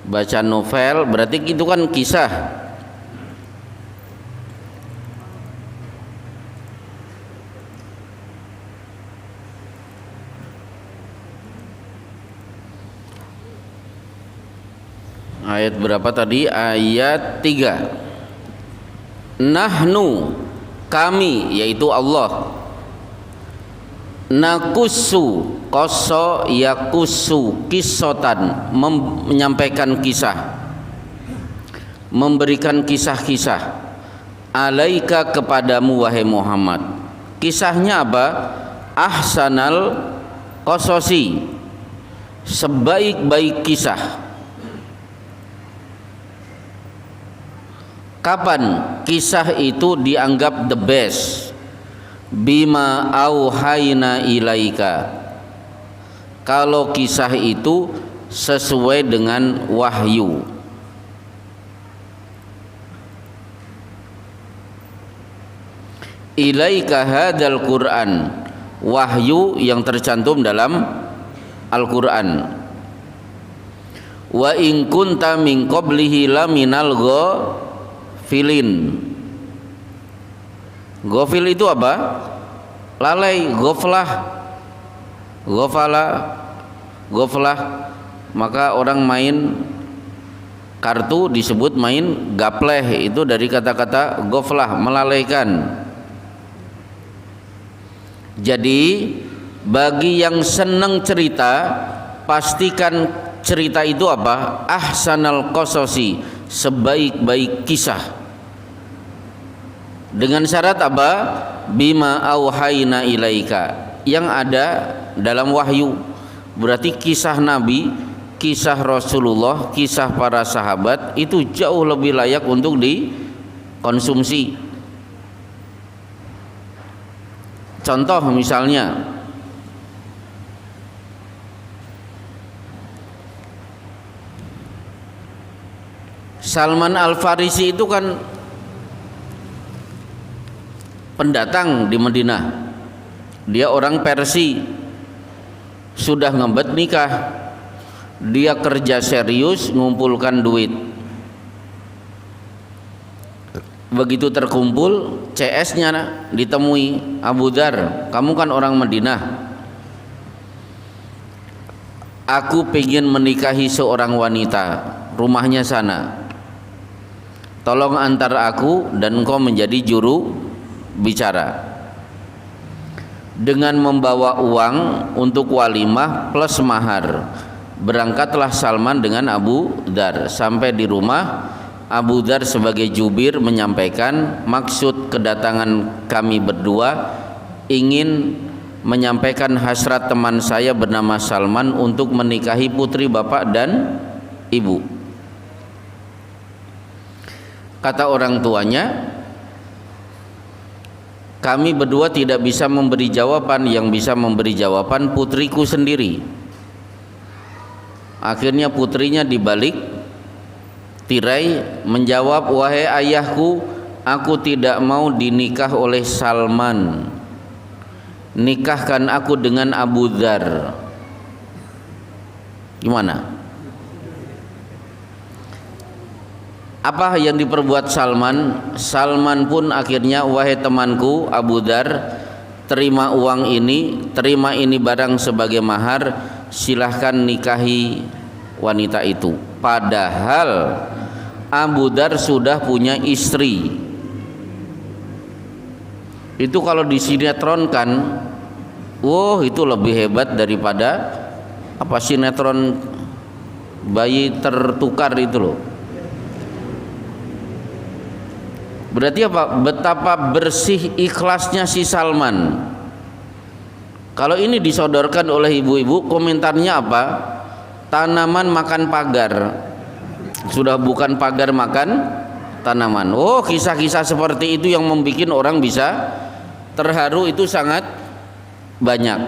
baca novel, berarti itu kan kisah. Ayat berapa tadi? Ayat 3. Nahnu, kami, yaitu Allah. Nakusu, koso yakusu, kisotan, menyampaikan kisah, memberikan kisah-kisah. Alaika, kepadamu wahai Muhammad. Kisahnya apa? Ahsanal kososi, sebaik-baik kisah. Kapan kisah itu dianggap the best? Bima auhayna ilaika, kalau kisah itu sesuai dengan wahyu. Ilaika hadzal Qur'an, wahyu yang tercantum dalam Al-Qur'an. Wa in kunta min qablihi laminal ghafilin. Ghafil itu apa? Lalai, ghaflah, ghaflah. Maka orang main kartu disebut main gapleh, itu dari kata-kata ghaflah, melalaikan. Jadi bagi yang senang cerita, pastikan cerita itu apa? Ahsanal qasasi, sebaik-baik kisah. Dengan syarat apa? Bima auhayna ilaika, yang ada dalam wahyu. Berarti kisah Nabi, kisah Rasulullah, kisah para sahabat itu jauh lebih layak untuk dikonsumsi. Contoh misalnya, Salman Al-Farisi itu kan pendatang di Madinah. Dia orang Persia, sudah ngebet nikah. Dia kerja serius ngumpulkan duit. Begitu terkumpul, CS-nya ditemui, Abu Dzar, kamu kan orang Madinah, aku pengen menikahi seorang wanita, rumahnya sana, tolong antar aku dan engkau menjadi juru bicara. Dengan membawa uang untuk walimah plus mahar, berangkatlah Salman dengan Abu Dzar. Sampai di rumah, Abu Dzar sebagai jubir menyampaikan, maksud kedatangan kami berdua ingin menyampaikan hasrat teman saya bernama Salman untuk menikahi putri bapak dan ibu. Kata orang tuanya, kami berdua tidak bisa memberi jawaban, yang bisa memberi jawaban putriku sendiri. Akhirnya putrinya dibalik tirai menjawab, wahai ayahku, aku tidak mau dinikah oleh Salman, nikahkan aku dengan Abu Dzar. Gimana? Apa yang diperbuat Salman? Salman pun akhirnya, wahai temanku Abu Dzar, terima uang ini, terima ini barang sebagai mahar, silahkan nikahi wanita itu. Padahal Abu Dzar sudah punya istri. Itu kalau disinetronkan, itu lebih hebat daripada apa sinetron bayi tertukar itu loh. Berarti apa? Betapa bersih ikhlasnya si Salman. Kalau ini disodorkan oleh ibu-ibu, komentarnya apa? Tanaman makan pagar, sudah bukan pagar makan tanaman. Kisah-kisah seperti itu yang membuat orang bisa terharu itu sangat banyak.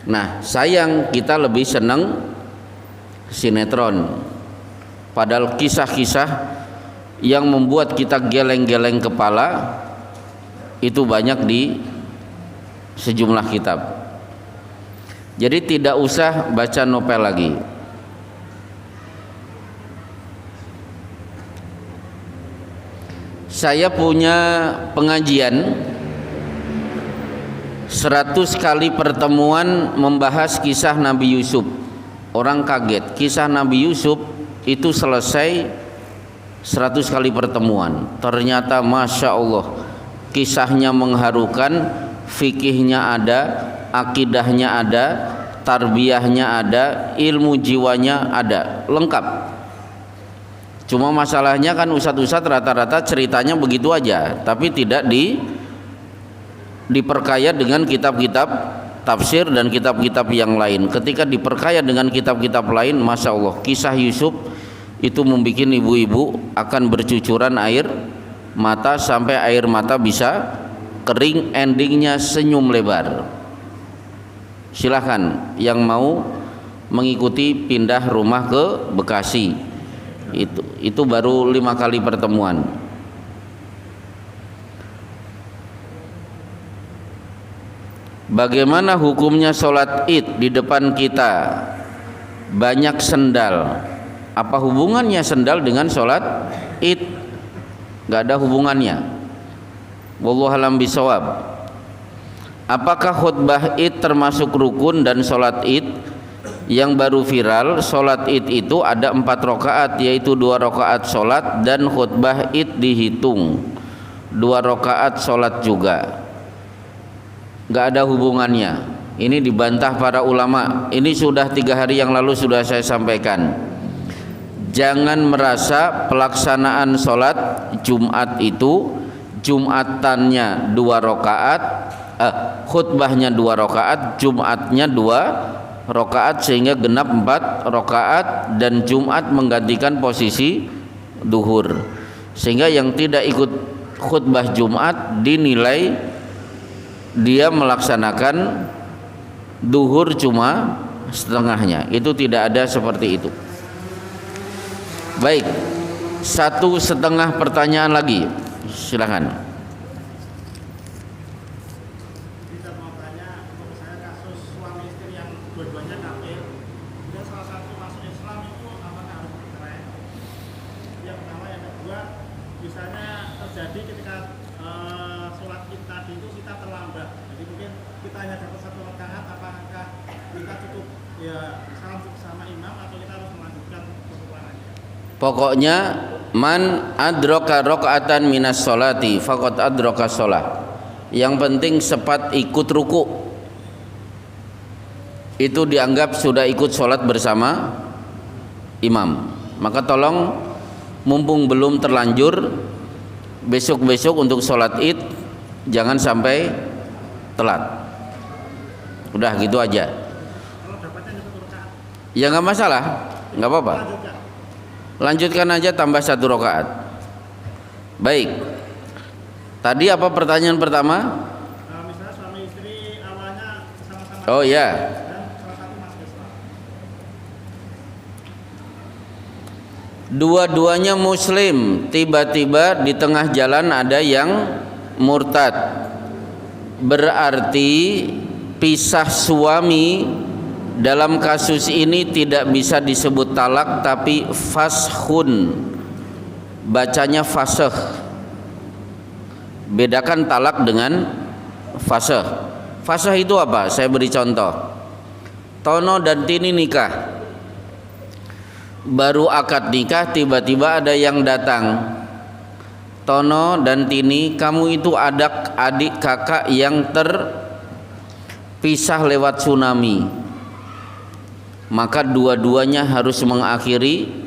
Nah, sayang kita lebih senang sinetron. Padahal kisah-kisah yang membuat kita geleng-geleng kepala itu banyak di sejumlah kitab. Jadi tidak usah baca novel lagi. Saya punya pengajian 100 kali pertemuan membahas kisah Nabi Yusuf. Orang kaget, kisah Nabi Yusuf itu selesai 100 kali pertemuan. Ternyata Masya Allah, kisahnya mengharukan, fikihnya ada, akidahnya ada, tarbiyahnya ada, ilmu jiwanya ada, lengkap. Cuma masalahnya kan ustadz-ustadz rata-rata ceritanya begitu aja, tapi tidak diperkaya dengan kitab-kitab tafsir dan kitab-kitab yang lain. Ketika diperkaya dengan kitab-kitab lain, Masya Allah, kisah Yusuf itu membuat ibu-ibu akan bercucuran air mata sampai air mata bisa kering, endingnya senyum lebar. Silahkan yang mau mengikuti pindah rumah ke Bekasi. Itu baru 5 kali pertemuan. Bagaimana hukumnya sholat id di depan kita banyak sendal? Apa hubungannya sendal dengan sholat id? Gak ada hubungannya. Wallahu a'lam bishawab. Apakah khutbah id termasuk rukun dan sholat id? Yang baru viral, sholat id itu ada 4 rakaat, yaitu 2 rakaat sholat dan khutbah id dihitung 2 rakaat sholat juga. Gak ada hubungannya. Ini dibantah para ulama. Ini sudah 3 hari yang lalu sudah saya sampaikan. Jangan merasa pelaksanaan sholat Jumat itu Jumatannya 2 rakaat, khutbahnya 2 rakaat, Jumatnya 2 rakaat sehingga genap 4 rakaat, dan Jumat menggantikan posisi duhur, sehingga yang tidak ikut khutbah Jumat dinilai dia melaksanakan duhur cuma setengahnya. Itu tidak ada seperti itu. Baik, 1,5 pertanyaan lagi, silakan. Bisa mau tanya, untuk saya kasus suami istri yang dua-duanya kafir, dan salah satu masuk Islam itu apakah harus bercerai? Yang pertama, yang kedua, misalnya terjadi ketika sholat id tadi itu kita terlambat, jadi mungkin kita hanya dapat 1 rakaat, apakah kita cukup ya salam sama imam atau kita harus melanjutkan kesemuanya? Pokoknya man adraka rakaatan minas sholati faqad adraka sholat. Yang penting sempat ikut ruku, itu dianggap sudah ikut sholat bersama imam. Maka tolong mumpung belum terlanjur, besok-besok untuk sholat id jangan sampai telat. Udah gitu aja. Kalau dapatnya cuma 1 rakaat, Ya nggak masalah, nggak apa-apa. lanjutkan. Lanjutkan aja tambah 1 rakaat. Baik. Tadi apa pertanyaan pertama? Misalnya suami istri awalnya sama-sama Oh ya. dan salah satu masuk Islam. Dua-duanya muslim, tiba-tiba di tengah jalan ada yang murtad. Berarti pisah suami dalam kasus ini tidak bisa disebut talak tapi fashun. Bacanya fasakh. Bedakan talak dengan fasakh. Fasakh itu apa? Saya beri contoh. Tono dan Tini nikah. Baru akad nikah tiba-tiba ada yang datang. Tono dan Tini, kamu itu adik kakak yang terpisah lewat tsunami. Maka dua-duanya harus mengakhiri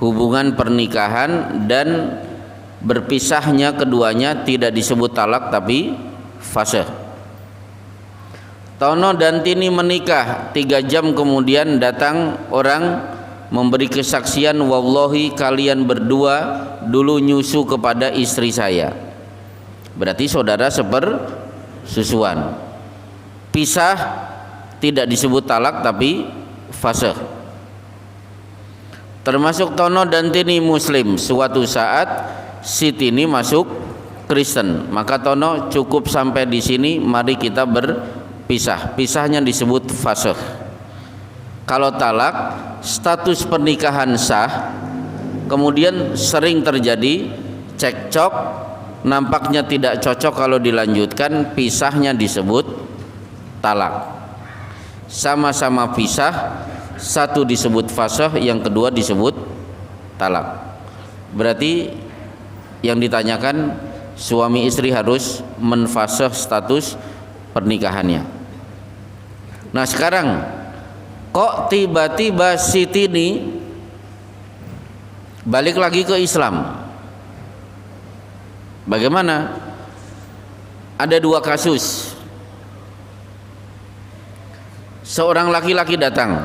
hubungan pernikahan dan berpisahnya keduanya tidak disebut talak tapi fasakh. Tono dan Tini menikah, 3 jam kemudian datang orang memberi kesaksian, wallahi kalian berdua dulu nyusu kepada istri saya. Berarti saudara sepersusuan. Pisah tidak disebut talak tapi fasakh. Termasuk Tono dan Tini muslim. Suatu saat si Tini masuk Kristen, maka Tono cukup sampai di sini, mari kita berpisah. Pisahnya disebut fasakh. Kalau talak, status pernikahan sah, kemudian sering terjadi cekcok, nampaknya tidak cocok kalau dilanjutkan, pisahnya disebut talak. Sama-sama pisah, satu disebut fasakh, yang kedua disebut talak. Berarti yang ditanyakan, suami istri harus menfasakh status pernikahannya. Nah sekarang kok tiba-tiba si Tini balik lagi ke Islam? Bagaimana? Ada 2 kasus. Seorang laki-laki datang,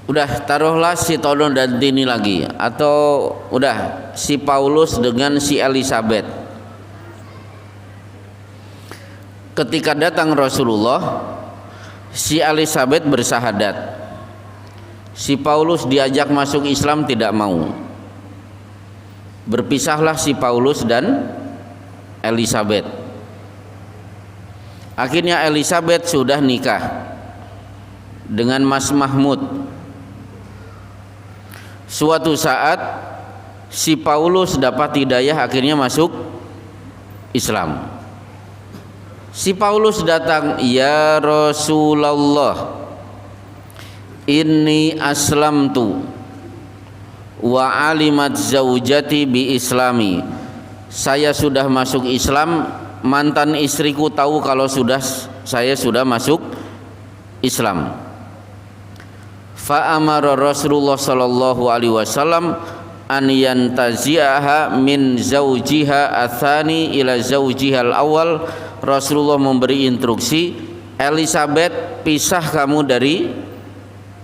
udah taruhlah si Tono dan Tini lagi, atau udah si Paulus dengan si Elizabeth. Ketika datang Rasulullah, si Elizabeth bersahadat, si Paulus diajak masuk Islam tidak mau. Berpisahlah si Paulus dan Elizabeth. Akhirnya Elizabeth sudah nikah dengan Mas Mahmud. Suatu saat si Paulus dapat hidayah, akhirnya masuk Islam. Si Paulus datang, ya Rasulullah, inni aslamtu wa alimat zaujati bi islami. Saya sudah masuk Islam, mantan istriku tahu kalau saya sudah masuk Islam. Fa amara Rasulullah sallallahu alaihi wasallam an yantazi'aha min zaujiha atsani ila zaujiha al-awwal. Rasulullah memberi instruksi, Elizabeth pisah kamu dari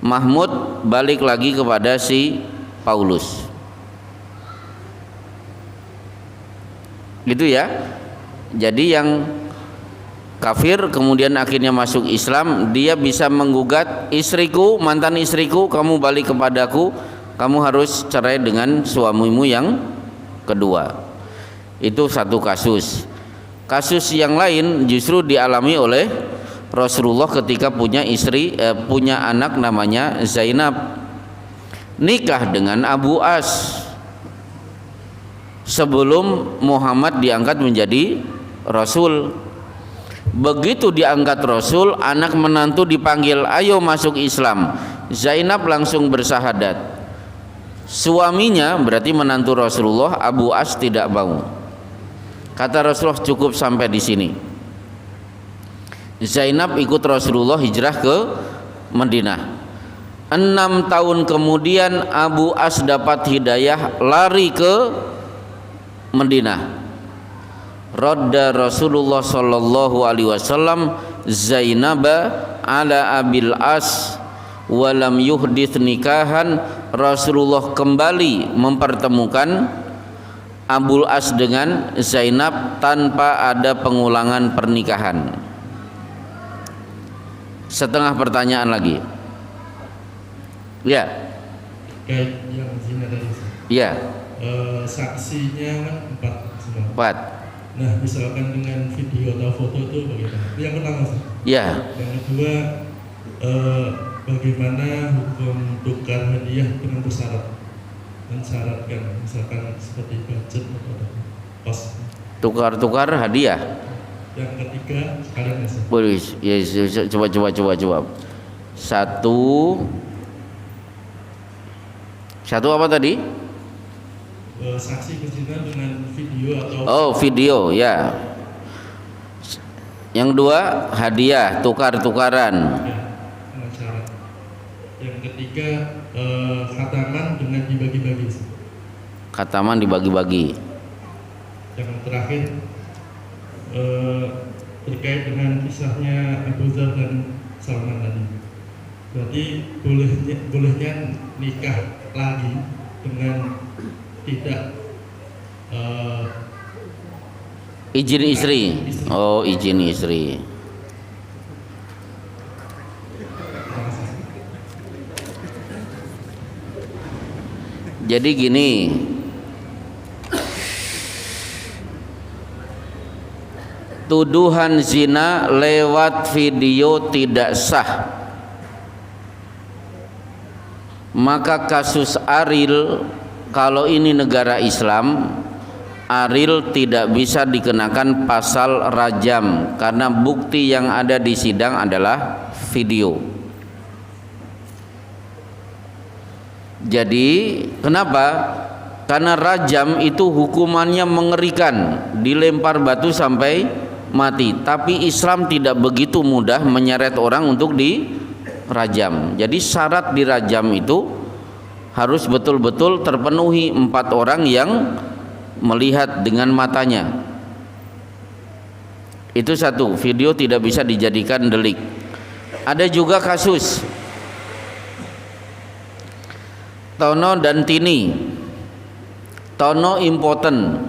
Mahmud, balik lagi kepada si Paulus. Gitu ya. Jadi yang kafir kemudian akhirnya masuk Islam, dia bisa menggugat, istriku, mantan istriku, kamu balik kepadaku, kamu harus cerai dengan suamimu yang kedua. Itu satu kasus. Kasus yang lain justru dialami oleh Rasulullah ketika punya anak namanya Zainab, nikah dengan Abu As sebelum Muhammad diangkat menjadi Rasul. Begitu diangkat Rasul, anak menantu dipanggil, ayo masuk Islam. Zainab langsung bersahadat. Suaminya berarti menantu Rasulullah, Abu As, tidak mau. Kata Rasulullah, cukup sampai di sini. Zainab ikut Rasulullah hijrah ke Madinah. 6 tahun kemudian Abu As dapat hidayah, lari ke Madinah. Radda Rasulullah sallallahu alaihi wasallam Zainab ala Abil As walam yuhdits nikahan. Rasulullah kembali mempertemukan Abul As dengan Zainab tanpa ada pengulangan pernikahan. Setengah pertanyaan lagi. Ya. Kayak yang zina tadi. Ya. Saksinya kan 4 semua. 4. Nah, misalkan dengan video atau foto itu bagaimana? Itu yang pertama, Ustaz. Ya. Yang kedua, bagaimana hukum tukar hadiah dengan bersyarat? Mensyaratkan, misalkan seperti budget atau kos. Tukar-tukar hadiah. Yang ketiga, sekalian ya, Ustaz. Boleh. Ya, coba. Satu apa tadi? Saksi berzina dengan video atau Oh, video, ya. Yang dua, hadiah, tukar-tukaran. ya, dengan syarat. Yang ketiga, khataman dengan dibagi-bagi. Khataman dibagi-bagi. Yang terakhir, terkait dengan kisahnya Abu Dzar dan Salman tadi. Berarti bolehnya nikah lagi dengan tidak Izin istri. Oh, izin istri. Jadi gini, tuduhan zina lewat video tidak sah. Maka kasus Ariel, kalau ini negara Islam, Ariel tidak bisa dikenakan pasal rajam karena bukti yang ada di sidang adalah video. Jadi kenapa? Karena rajam itu hukumannya mengerikan, dilempar batu sampai mati. Tapi Islam tidak begitu mudah menyeret orang untuk dirajam. Jadi syarat dirajam itu harus betul-betul terpenuhi 4 orang yang melihat dengan matanya. Itu satu, video tidak bisa dijadikan delik. Ada juga kasus Tono dan Tini. Tono impoten,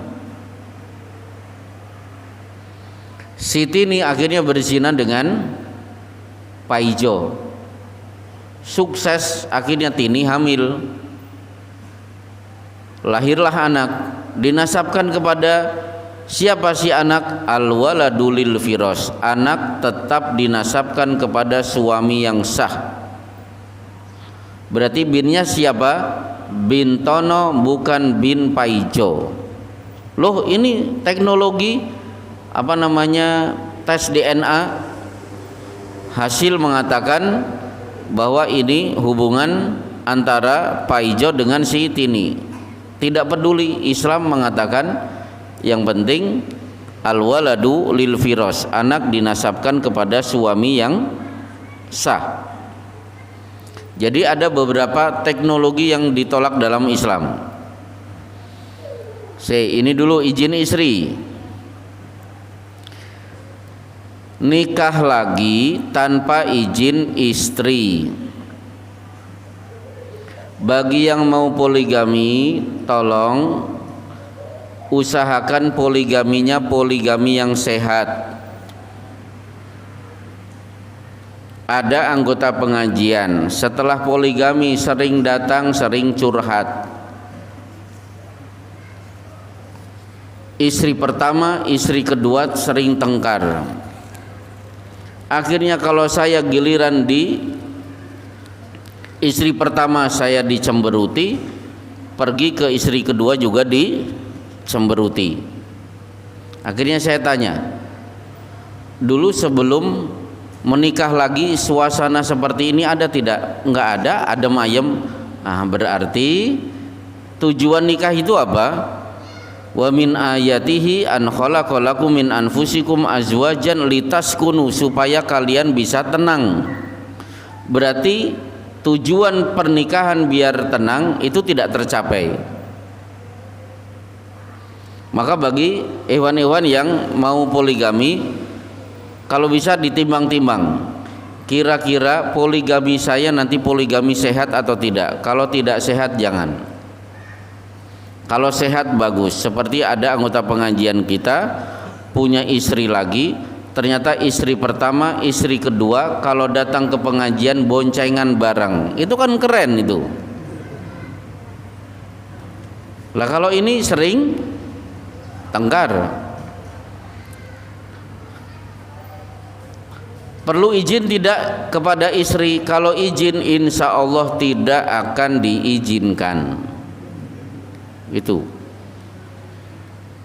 si Tini akhirnya berzina dengan Paijo. Sukses, akhirnya Tini hamil, lahirlah anak, dinasabkan kepada siapa si anak? Al-waladu lil firas, anak tetap dinasabkan kepada suami yang sah. Berarti binnya siapa? Bin Tono, bukan bin Paijo. Loh, ini teknologi tes DNA, hasil mengatakan bahwa ini hubungan antara Paijo dengan si Tini. Tidak peduli, Islam mengatakan yang penting al-waladu lil firas, anak dinasabkan kepada suami yang sah. Jadi ada beberapa teknologi yang ditolak dalam Islam. Ini dulu izin istri. Nikah lagi tanpa izin istri. Bagi yang mau poligami, tolong usahakan poligaminya poligami yang sehat. Ada anggota pengajian setelah poligami sering datang, sering curhat. Istri pertama, istri kedua sering tengkar. Akhirnya kalau saya giliran di istri pertama saya dicemberuti, pergi ke istri kedua juga dicemberuti. Akhirnya saya tanya, dulu sebelum menikah lagi suasana seperti ini ada tidak? Enggak ada, adem ayem. Berarti tujuan nikah itu apa? Wa min ayatihi an khalaqalakum min anfusikum azwajan litaskunu, supaya kalian bisa tenang. Berarti tujuan pernikahan biar tenang itu tidak tercapai. Maka bagi ikhwan-ikhwan yang mau poligami, kalau bisa ditimbang-timbang, kira-kira poligami saya nanti poligami sehat atau tidak. Kalau tidak sehat jangan. Kalau sehat bagus. Seperti ada anggota pengajian kita punya istri lagi, ternyata istri pertama, istri kedua kalau datang ke pengajian boncengan bareng. Itu kan keren itu. Lah kalau ini sering tengkar. Perlu izin tidak kepada istri? Kalau izin insya Allah tidak akan diizinkan. Itu.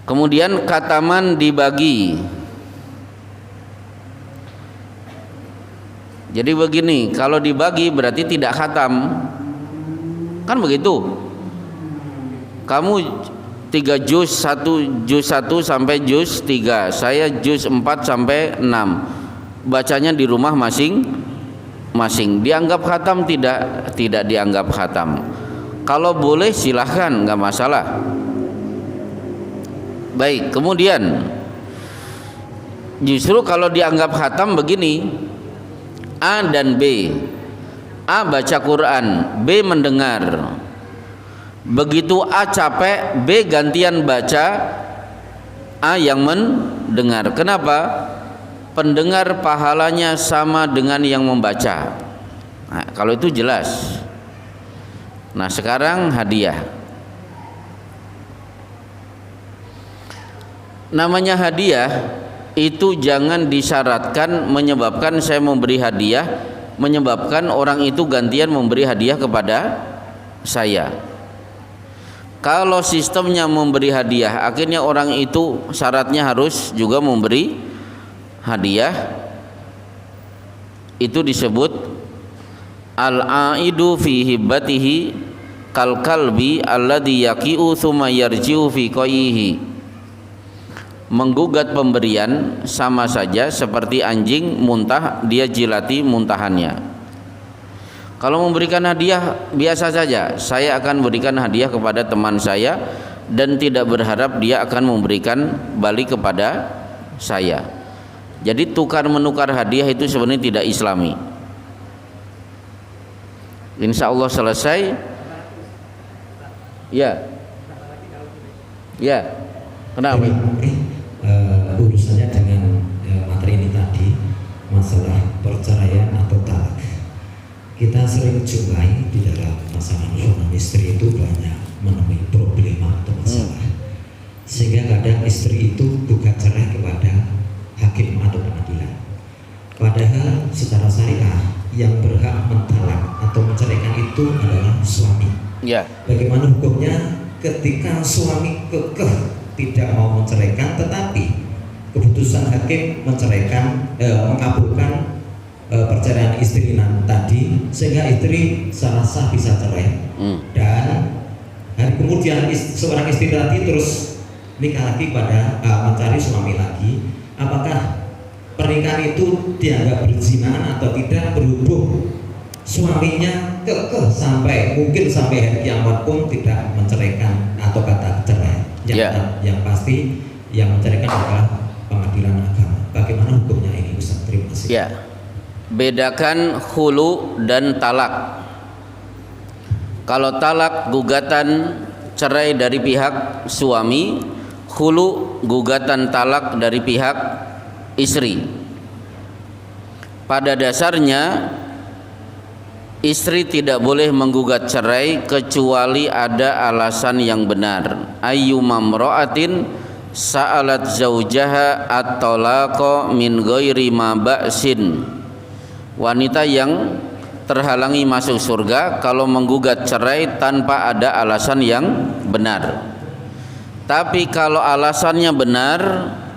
Kemudian khataman dibagi. Jadi begini, kalau dibagi berarti tidak khatam. Kan begitu. Kamu 3 juz, 1 sampai juz 3, saya juz 4 sampai 6. Bacanya di rumah masing-masing. Dianggap khatam tidak dianggap khatam. Kalau boleh silahkan, nggak masalah. Baik, kemudian justru kalau dianggap khatam begini, A dan B. A baca Quran, B mendengar. Begitu A capek, B gantian baca, A yang mendengar. Kenapa? Pendengar pahalanya sama dengan yang membaca. Nah, kalau itu jelas. Nah, sekarang hadiah. Namanya hadiah itu jangan disyaratkan menyebabkan saya memberi hadiah, menyebabkan orang itu gantian memberi hadiah kepada saya. Kalau sistemnya memberi hadiah, akhirnya orang itu syaratnya harus juga memberi hadiah. Itu disebut al-aidu fi hibbatihi kal kalbi alladhi yaqi'u thumma yarji'u fi qayyihi. Menggugat pemberian sama saja seperti anjing muntah, dia jilati muntahannya. Kalau memberikan hadiah biasa saja, saya akan berikan hadiah kepada teman saya dan tidak berharap dia akan memberikan balik kepada saya. Jadi tukar menukar hadiah itu sebenarnya tidak Islami. Insya Allah selesai. Ya. Kenapa? Urusannya dengan materi ini tadi, masalah perceraian atau talak. Kita sering jumpai di dalam masalah suami istri itu banyak menemui problema atau masalah, sehingga kadang istri itu gugat cerai kepada hakim atau pengadilan. Padahal secara syariah yang berhak mentalak atau menceraikan itu adalah suami. Ya. Bagaimana hukumnya ketika suami kekeh tidak mau menceraikan, tetapi keputusan hakim menceraikan, mengabulkan perceraian istri tadi, sehingga istri secara sah bisa cerai. Dan hari kemudian seorang istri tadi terus nikah lagi pada mencari suami lagi. Apakah pernikahan itu dianggap berzina atau tidak, berhubung suaminya kekeh mungkin sampai hari kiamat pun tidak menceraikan atau kata cerai. Yang pasti yang menceraikan adalah pengadilan agama. Bagaimana hukumnya ini, Ustaz? Terima kasih. Ya. Bedakan khulu dan talak. Kalau talak gugatan cerai dari pihak suami, khulu gugatan talak dari pihak istri. Pada dasarnya istri tidak boleh menggugat cerai kecuali ada alasan yang benar. Ayyumamra'atin sa'alat zaujaha at-talaqa min ghairi ma ba'sin. Wanita yang terhalangi masuk surga kalau menggugat cerai tanpa ada alasan yang benar. Tapi kalau alasannya benar,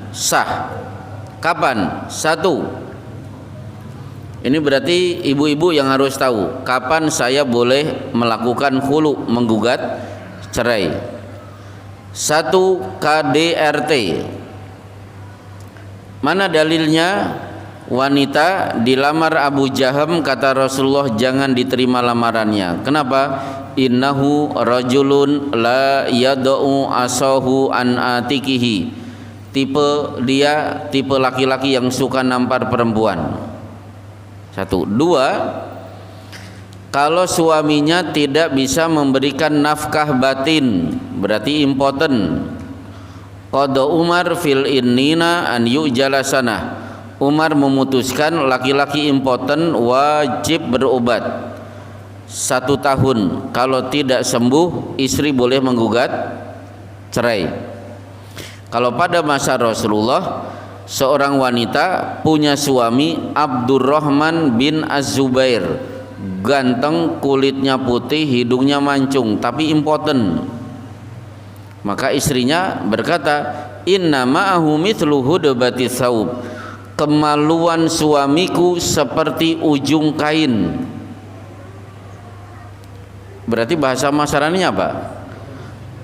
sah. Kapan? 1. Ini berarti ibu-ibu yang harus tahu kapan saya boleh melakukan khulu, menggugat cerai. 1. KDRT. Mana dalilnya? wanita dilamar Abu Jaham, kata Rasulullah jangan diterima lamarannya. Kenapa? Innahu rajulun la yad'u asahu an atikihi. Dia tipe laki-laki yang suka nampar perempuan. Satu. Dua, kalau suaminya tidak bisa memberikan nafkah batin, berarti impoten. Qada Umar fil innina an yu'jala sanah. Umar memutuskan laki-laki impoten wajib berobat 1 tahun. Kalau tidak sembuh, istri boleh menggugat cerai. Kalau pada masa Rasulullah, seorang wanita punya suami Abdurrahman bin Az-Zubair, ganteng, kulitnya putih, hidungnya mancung, tapi impoten. Maka istrinya berkata, inna ma'ahu mithlu hudbati thawb. Kemaluan suamiku seperti ujung kain. Berarti bahasa masarannya apa?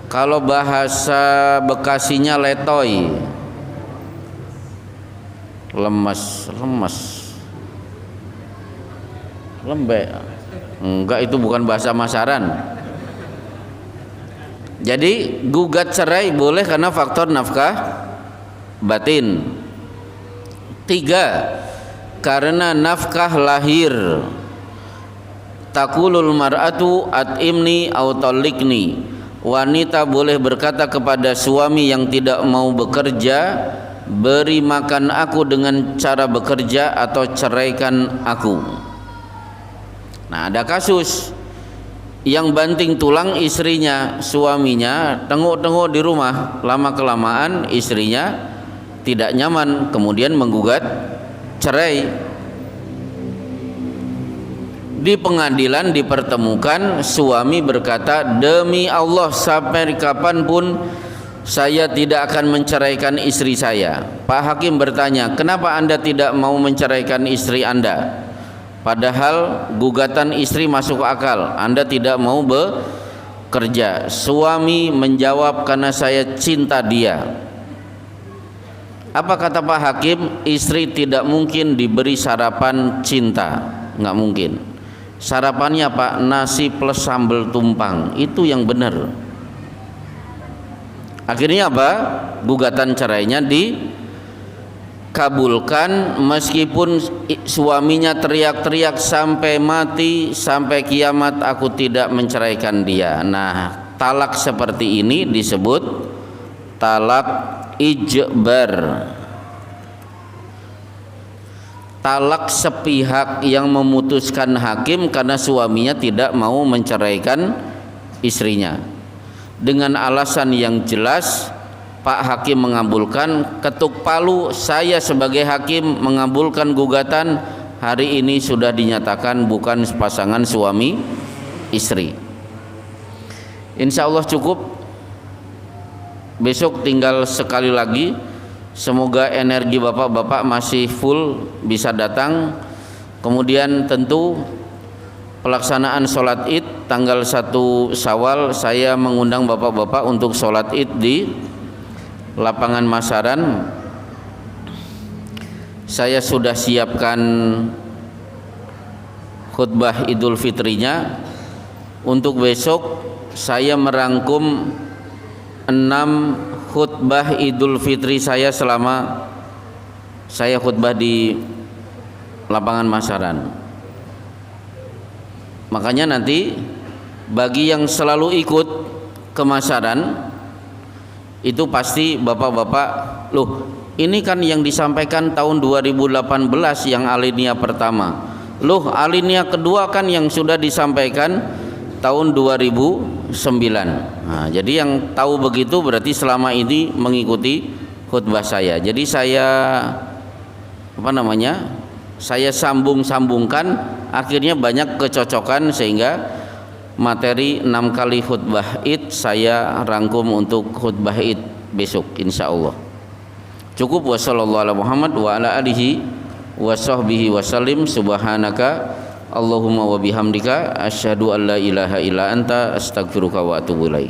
Kalau bahasa Bekasinya letoy, lemes, lembek. Enggak, itu bukan bahasa masaran. Jadi gugat cerai boleh karena faktor nafkah batin. 3, karena nafkah lahir. Taqulul mar'atu at'imni aw talliqni. Wanita boleh berkata kepada suami yang tidak mau bekerja, beri makan aku dengan cara bekerja atau ceraikan aku. Nah, ada kasus yang banting tulang istrinya, suaminya tengok-tengok di rumah, lama kelamaan istrinya tidak nyaman, kemudian menggugat cerai. Di pengadilan dipertemukan, suami berkata, demi Allah sampai kapanpun saya tidak akan menceraikan istri saya. Pak Hakim bertanya, kenapa Anda tidak mau menceraikan istri Anda? Padahal gugatan istri masuk akal, Anda tidak mau bekerja. Suami menjawab, karena saya cinta dia. Apa kata Pak Hakim? Istri tidak mungkin diberi sarapan cinta, nggak mungkin. Sarapannya Pak, nasi plus sambal tumpang, itu yang benar. Akhirnya apa? Gugatan cerainya dikabulkan meskipun suaminya teriak-teriak sampai mati, sampai kiamat aku tidak menceraikan dia. Nah, talak seperti ini disebut talak ijbar. Talak sepihak yang memutuskan hakim karena suaminya tidak mau menceraikan istrinya. Dengan alasan yang jelas, Pak Hakim mengabulkan, ketuk palu, saya sebagai hakim mengabulkan gugatan. Hari ini sudah dinyatakan bukan pasangan suami istri. Insya Allah cukup. Besok tinggal sekali lagi. Semoga energi bapak-bapak masih full bisa datang. Kemudian tentu pelaksanaan sholat id tanggal 1 Syawal, saya mengundang bapak-bapak untuk sholat id di lapangan Masaran. Saya sudah siapkan khutbah Idul Fitrinya. Untuk besok saya merangkum 6 khutbah Idul Fitri saya selama saya khutbah di lapangan Masaran. Makanya nanti bagi yang selalu ikut ke Masaran, itu pasti bapak-bapak, loh ini kan yang disampaikan tahun 2018 yang alinea pertama, loh alinea kedua kan yang sudah disampaikan tahun 2009. Nah, jadi yang tahu begitu berarti selama ini mengikuti khutbah saya. Jadi saya saya sambung-sambungkan, akhirnya banyak kecocokan sehingga materi 6 kali khutbah id saya rangkum untuk khutbah id besok insyaallah. Cukup. Wassallallahu ala Muhammad wa ala alihi wa sahbihi wasallim. Subhanaka Allahumma wa bihamdika asyhadu an la ilaha illa anta astaghfiruka wa atubu ilaik.